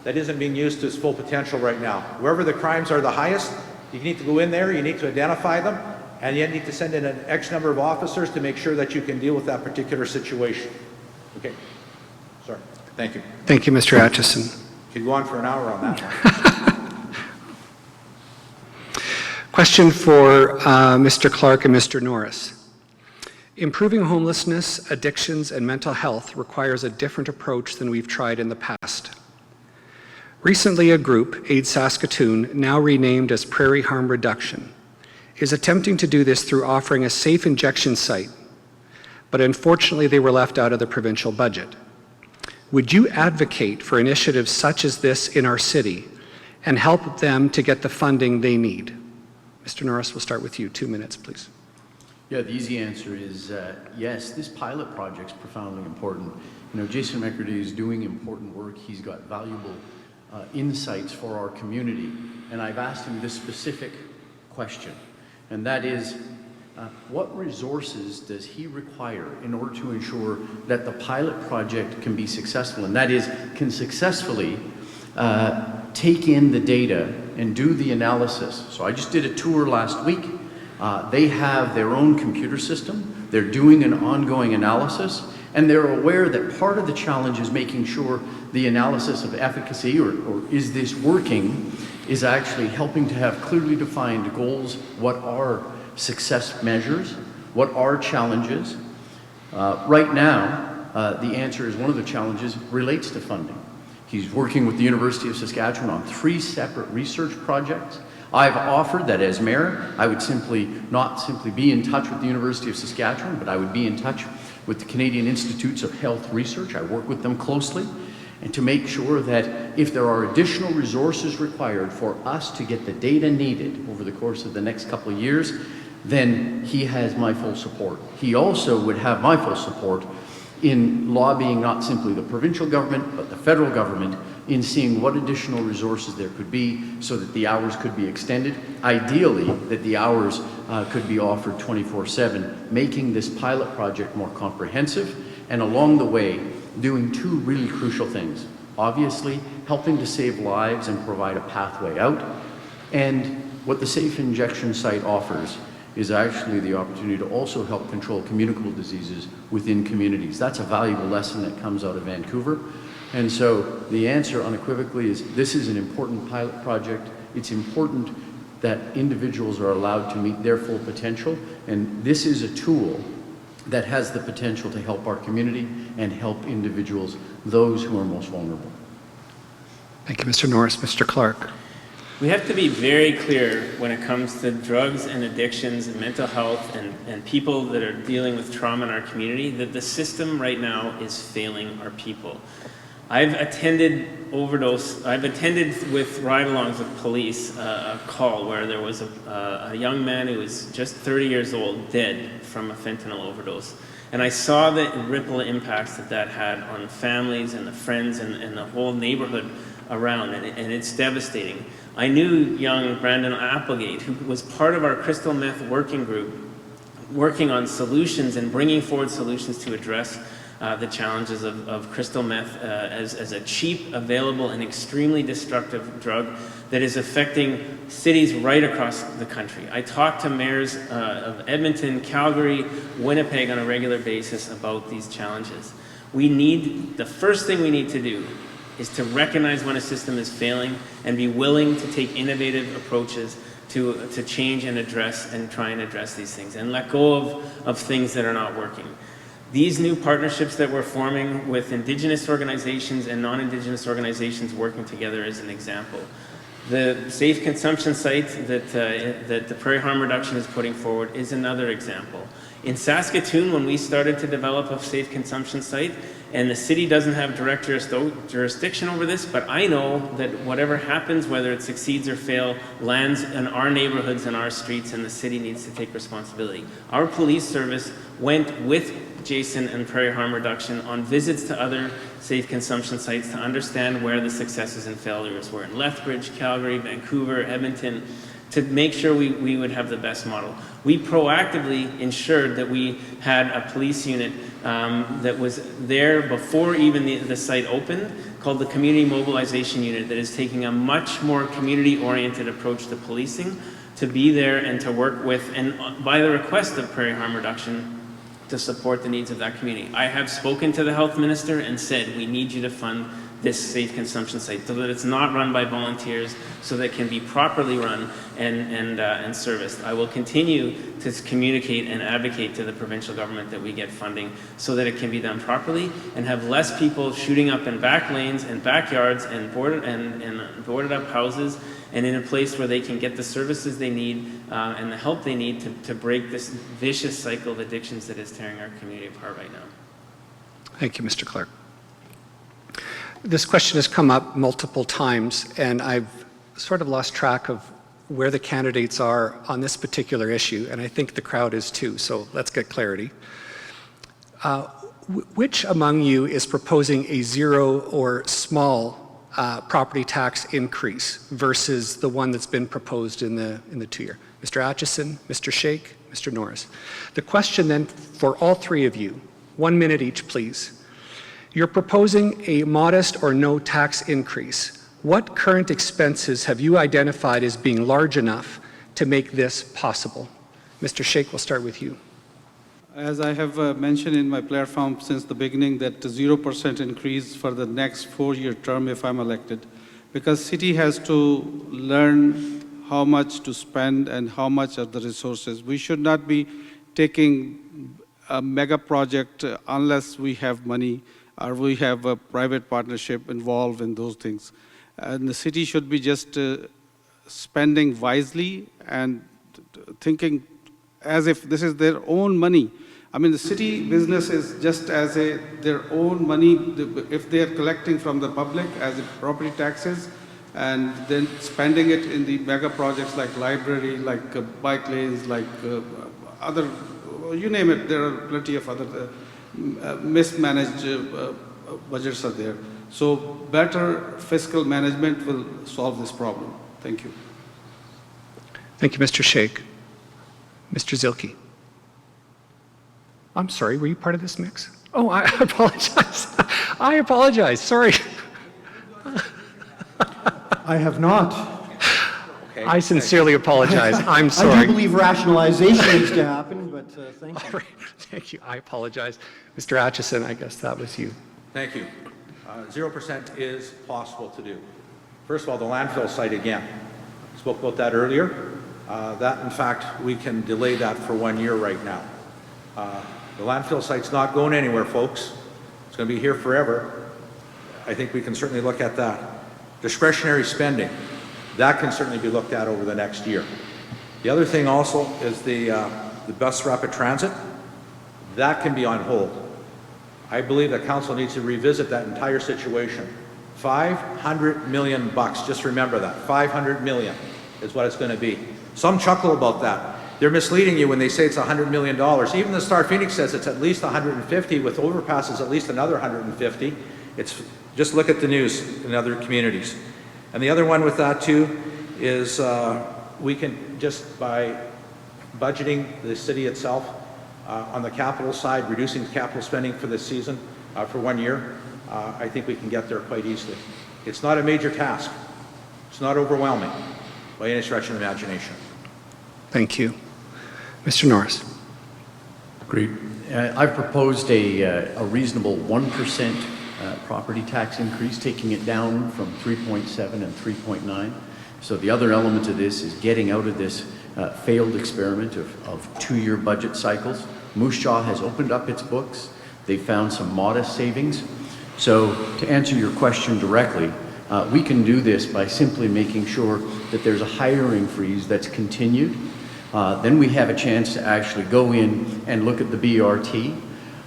Speaker 5: that isn't being used to its full potential right now. Wherever the crimes are the highest, you need to go in there, you need to identify them, and you need to send in an X number of officers to make sure that you can deal with that particular situation. Okay, sorry, thank you.
Speaker 1: Thank you, Mr. Atchison.
Speaker 5: Could go on for an hour on that one.
Speaker 1: Question for Mr. Clark and Mr. Norris. Improving homelessness, addictions, and mental health requires a different approach than we've tried in the past. Recently, a group, Aid Saskatoon, now renamed as Prairie Harm Reduction, is attempting to do this through offering a safe injection site, but unfortunately they were left out of the provincial budget. Would you advocate for initiatives such as this in our city and help them to get the funding they need? Mr. Norris, we'll start with you. 2 minutes, please.
Speaker 6: Yeah, the easy answer is yes, this pilot project's profoundly important. You know, Jason McCurdy is doing important work. He's got valuable insights for our community. And I've asked him this specific question, and that is, what resources does he require in order to ensure that the pilot project can be successful, and that is, can successfully take in the data and do the analysis. So I just did a tour last week. They have their own computer system. They're doing an ongoing analysis, And they're aware that part of the challenge is making sure the analysis of efficacy, or is this working, is actually helping to have clearly defined goals. What are success measures? What are challenges? Right now, the answer is one of the challenges relates to funding. He's working with the University of Saskatchewan on 3 separate research projects. I've offered that as mayor, I would not simply be in touch with the University of Saskatchewan, but I would be in touch with the Canadian Institutes of Health Research. I work with them closely, and to make sure that if there are additional resources required for us to get the data needed over the course of the next couple of years, then he has my full support. He also would have my full support in lobbying not simply the provincial government, but the federal government in seeing what additional resources there could be so that the hours could be extended. Ideally, that the hours could be offered 24/7, making this pilot project more comprehensive, and along the way, doing 2 really crucial things. Obviously, helping to save lives and provide a pathway out. And what the Safe Injection Site offers is actually the opportunity to also help control communicable diseases within communities. That's a valuable lesson that comes out of Vancouver. And so the answer unequivocally is this is an important pilot project. It's important that individuals are allowed to meet their full potential. And this is a tool that has the potential to help our community and help individuals, those who are most vulnerable.
Speaker 1: Thank you, Mr. Norris. Mr. Clark.
Speaker 7: We have to be very clear when it comes to drugs and addictions and mental health and people that are dealing with trauma in our community, that the system right now is failing our people. I've attended with ride-alongs with police a call where there was a young man who was just 30 years old, dead from a fentanyl overdose. And I saw the ripple impacts that had on families and the friends and the whole neighborhood around, and it's devastating. I knew young Brandon Applegate, who was part of our crystal meth working group, working on solutions and bringing forward solutions to address the challenges of crystal meth as a cheap, available, and extremely destructive drug that is affecting cities right across the country. I talk to mayors of Edmonton, Calgary, Winnipeg on a regular basis about these challenges. The first thing we need to do is to recognize when a system is failing and be willing to take innovative approaches to change and try and address these things, and let go of things that are not working. These new partnerships that we're forming with Indigenous organizations and non-Indigenous organizations working together is an example. The safe consumption site that the Prairie Harm Reduction is putting forward is another example. In Saskatoon, when we started to develop a safe consumption site, and the city doesn't have direct jurisdiction over this, but I know that whatever happens, whether it succeeds or fails, lands in our neighborhoods and our streets, and the city needs to take responsibility. Our police service went with Jason and Prairie Harm Reduction on visits to other safe consumption sites to understand where the successes and failures were in Lethbridge, Calgary, Vancouver, Edmonton, to make sure we would have the best model. We proactively ensured that we had a police unit that was there before even the site opened, called the Community Mobilization Unit, that is taking a much more community-oriented approach to policing, to be there and to work with, and by the request of Prairie Harm Reduction, to support the needs of that community. I have spoken to the health minister and said, we need you to fund this safe consumption site so that it's not run by volunteers, so that it can be properly run and serviced. I will continue to communicate and advocate to the provincial government that we get funding so that it can be done properly and have less people shooting up in back lanes and backyards and boarded up houses, and in a place where they can get the services they need and the help they need to break this vicious cycle of addictions that is tearing our community apart right now.
Speaker 1: Thank you, Mr. Clark. This question has come up multiple times, and I've sort of lost track of where the candidates are on this particular issue, and I think the crowd is too, so let's get clarity. Which among you is proposing a zero or small property tax increase versus the one that's been proposed in the 2-year? Mr. Atchison, Mr. Shake, Mr. Norris. The question then for all 3 of you, 1 minute each, please. You're proposing a modest or no tax increase. What current expenses have you identified as being large enough to make this possible? Mr. Shake, we'll start with you.
Speaker 2: As I have mentioned in my platform since the beginning, that 0% increase for the next 4-year term if I'm elected, because city has to learn how much to spend and how much are the resources. We should not be taking a mega project unless we have money or we have a private partnership involved in those things. And the city should be just spending wisely and thinking as if this is their own money. I mean, the city business is just as their own money, if they are collecting from the public as property taxes, and then spending it in the mega projects like library, like bike lanes, like other, you name it, there are plenty of other mismanaged budgets are there. So better fiscal management will solve this problem. Thank you.
Speaker 1: Thank you, Mr. Sheikh. Mr. Zilke. I'm sorry, were you part of this mix? Oh, I apologize. I apologize, sorry.
Speaker 3: I have not.
Speaker 1: I sincerely apologize. I'm
Speaker 3: I
Speaker 1: sorry.
Speaker 3: do believe rationalization needs to happen, but thank you.
Speaker 1: All right, thank you. I apologize. Mr. Atchison, I guess that was you.
Speaker 5: Thank you. 0% is possible to do. First of all, the landfill site again. Spoke about that earlier. That, in fact, we can delay that for 1 year right now. The landfill site's not going anywhere, folks. It's going to be here forever. I think we can certainly look at that. Discretionary spending, that can certainly be looked at over the next year. The other thing also is the bus rapid transit. That can be on hold. I believe that council needs to revisit that entire situation. $500 million bucks, just remember that. 500 million is what it's going to be. Some chuckle about that. They're misleading you when they say it's $100 million. Even the Star Phoenix says it's at least 150, with overpasses at least another 150. It's just look at the news in other communities. And the other one with that too is we can just by budgeting the city itself on the capital side, reducing capital spending for this season for 1 year, I think we can get there quite easily. It's not a major task. It's not overwhelming by any stretch of the imagination.
Speaker 1: Thank you. Mr. Norris.
Speaker 6: Agreed. I've proposed a reasonable 1% property tax increase, taking it down from 3.7 and 3.9. So the other element of this is getting out of this failed experiment of 2-year budget cycles. Moose Jaw has opened up its books. They found some modest savings. So to answer your question directly, we can do this by simply making sure that there's a hiring freeze that's continued. Then we have a chance to actually go in and look at the BRT.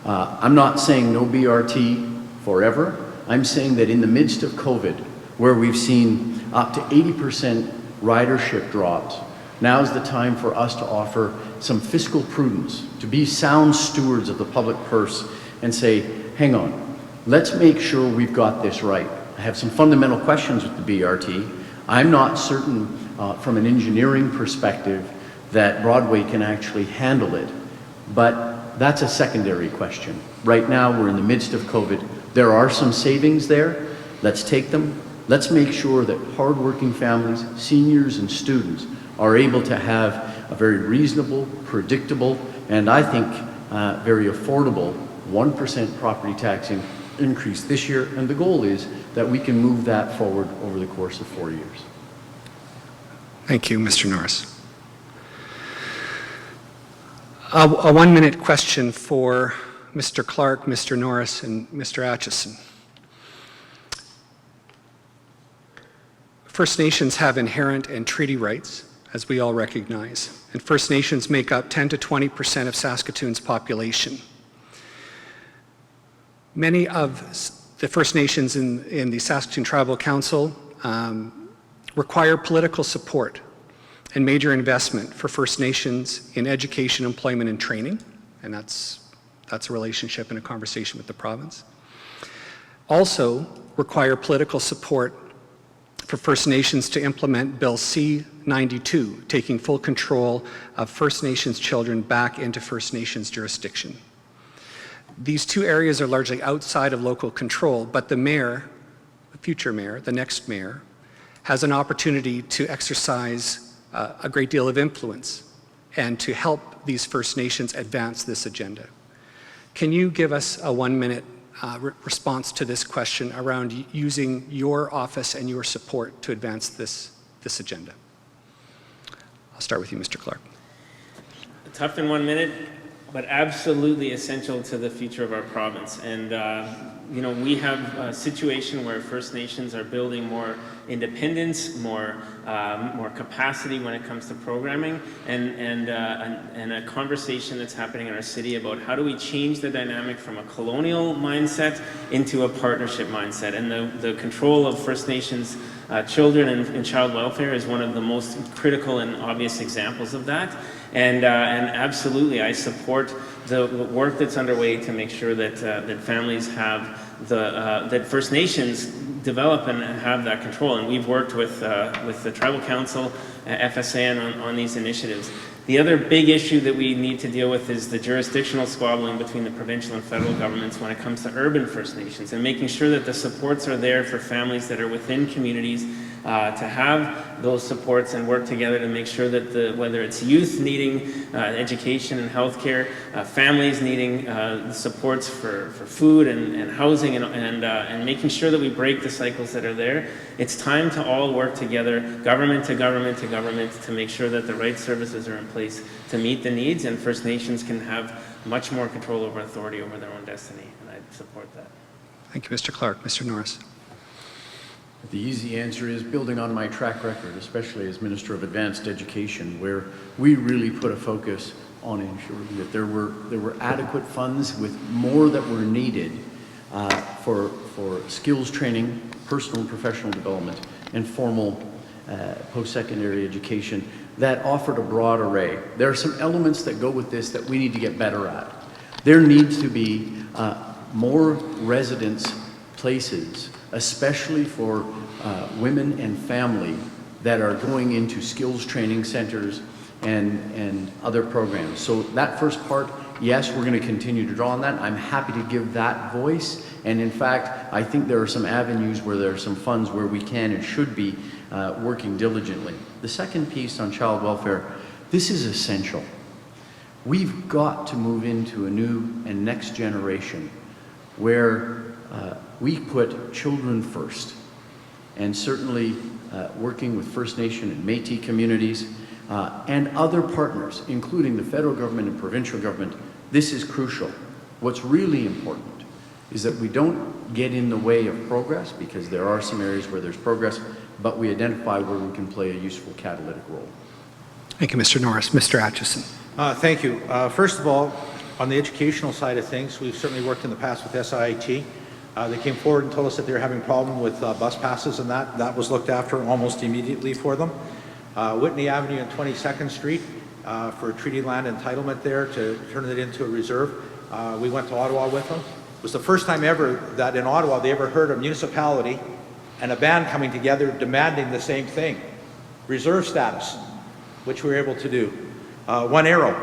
Speaker 6: I'm not saying no BRT forever. I'm saying that in the midst of COVID, where we've seen up to 80% ridership drops, now's the time for us to offer some fiscal prudence, to be sound stewards of the public purse and say, hang on, let's make sure we've got this right. I have some fundamental questions with the BRT. I'm not certain from an engineering perspective that Broadway can actually handle it, but that's a secondary question. Right now, we're in the midst of COVID. There are some savings there. Let's take them. Let's make sure that hardworking families, seniors, and students are able to have a very reasonable, predictable, and I think very affordable 1% property tax increase this year. And the goal is that we can move that forward over the course of 4 years.
Speaker 1: Thank you, Mr. Norris. A 1-minute question for Mr. Clark, Mr. Norris, and Mr. Atchison. First Nations have inherent and treaty rights, as we all recognize, and First Nations make up 10 to 20% of Saskatoon's population. Many of the First Nations in the Saskatoon Tribal Council require political support and major investment for First Nations in education, employment, and training, and that's a relationship and a conversation with the province. Also require political support for First Nations to implement Bill C-92, taking full control of First Nations children back into First Nations jurisdiction. These two areas are largely outside of local control, but the mayor, the future mayor, the next mayor, has an opportunity to exercise a great deal of influence and to help these First Nations advance this agenda. Can you give us a 1-minute response to this question around using your office and your support to advance this agenda? I'll start with you, Mr. Clark.
Speaker 7: Tough in 1 minute, but absolutely essential to the future of our province. And you know, we have a situation where First Nations are building more independence, more capacity when it comes to programming, and a conversation that's happening in our city about how do we change the dynamic from a colonial mindset into a partnership mindset. And the control of First Nations children and child welfare is one of the most critical and obvious examples of that. And absolutely, I support the work that's underway to make sure that that families have that First Nations develop and have that control. And we've worked with the Tribal Council, FSA, on these initiatives. The other big issue that we need to deal with is the jurisdictional squabbling between the provincial and federal governments when it comes to urban First Nations, and making sure that the supports are there for families that are within communities to have those supports and work together to make sure that whether it's youth needing education and healthcare, families needing supports for food and housing, and making sure that we break the cycles that are there. It's time to all work together, government to government to government, to make sure that the right services are in place to meet the needs, and First Nations can have much more control over authority over their own destiny, and I support that.
Speaker 1: Thank you, Mr. Clark. Mr. Norris.
Speaker 6: The easy answer is building on my track record, especially as Minister of Advanced Education, where we really put a focus on ensuring that there were adequate funds with more that were needed for skills training, personal and professional development, and formal post-secondary education that offered a broad array. There are some elements that go with this that we need to get better at. There needs to be more residence places, especially for women and family that are going into skills training centers and other programs. So that first part, yes, we're going to continue to draw on that. I'm happy to give that voice. And in fact, I think there are some avenues where there are some funds where we can and should be working diligently. The second piece on child welfare, this is essential. We've got to move into a new and next generation where we put children first, and certainly working with First Nation and Métis communities and other partners, including the federal government and provincial government. This is crucial. What's really important is that we don't get in the way of progress, because there are some areas where there's progress, but we identify where we can play a useful catalytic role.
Speaker 1: Thank you, Mr. Norris. Mr. Atchison.
Speaker 5: Thank you. First of all, on the educational side of things, we've certainly worked in the past with SIIT. They came forward and told us that they were having a problem with bus passes, and that was looked after almost immediately for them. Whitney Avenue and 22nd Street for treaty land entitlement there to turn it into a reserve. We went to Ottawa with them. It was the first time ever that in Ottawa they ever heard a municipality and a band coming together demanding the same thing, reserve status, which we were able to do. One Arrow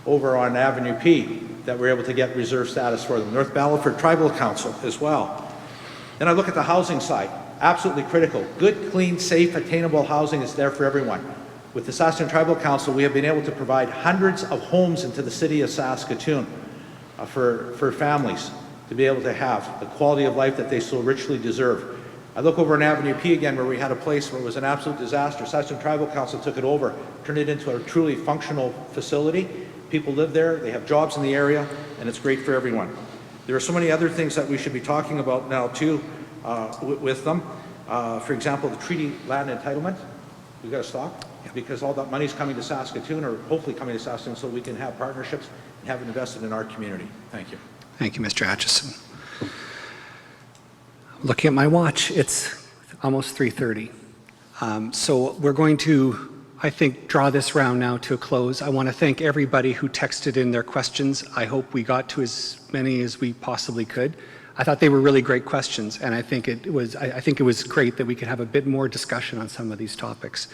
Speaker 5: over on Avenue P that we're able to get reserve status for them. North Battleford Tribal Council as well. Then I look at the housing side, absolutely critical. Good, clean, safe, attainable housing is there for everyone. With the Saskatoon Tribal Council, we have been able to provide hundreds of homes into the city of Saskatoon for families to be able to have the quality of life that they so richly deserve. I look over on Avenue P again, where we had a place where it was an absolute disaster. Saskatoon Tribal Council took it over, turned it into a truly functional facility. People live there, they have jobs in the area, and it's great for everyone. There are so many other things that we should be talking about now too with them. For example, the treaty land entitlement, we've got to stop, because all that money is coming to Saskatoon, or hopefully coming to Saskatoon, so we can have partnerships and have it invested in our community. Thank you.
Speaker 1: Thank you, Mr. Atchison. Looking at my watch, it's almost 3:30. So we're going to, I think, draw this round now to a close. I want to thank everybody who texted in their questions. I hope we got to as many as we possibly could. I thought they were really great questions, and I think it was great that we could have a bit more discussion on some of these topics.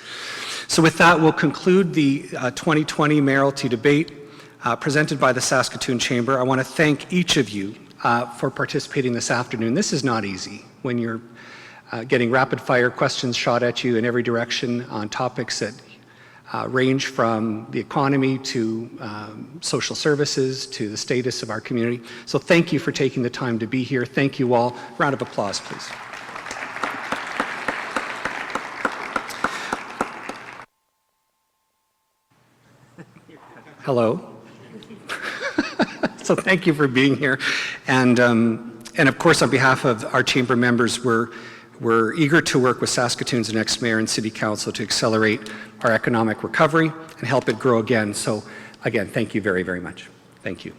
Speaker 1: So with that, we'll conclude the 2020 Mayoralty debate presented by the Saskatoon Chamber. I want to thank each of you for participating this afternoon. This is not easy when you're getting rapid fire questions shot at you in every direction on topics that range from the economy to social services to the status of our community. So thank you for taking the time to be here. Thank you all. Round of applause, please. Hello. So thank you for being here. And of course, on behalf of our chamber members, we're eager to work with Saskatoon's next mayor and city council to accelerate our economic recovery and help it grow again. So again, thank you very, very much. Thank you.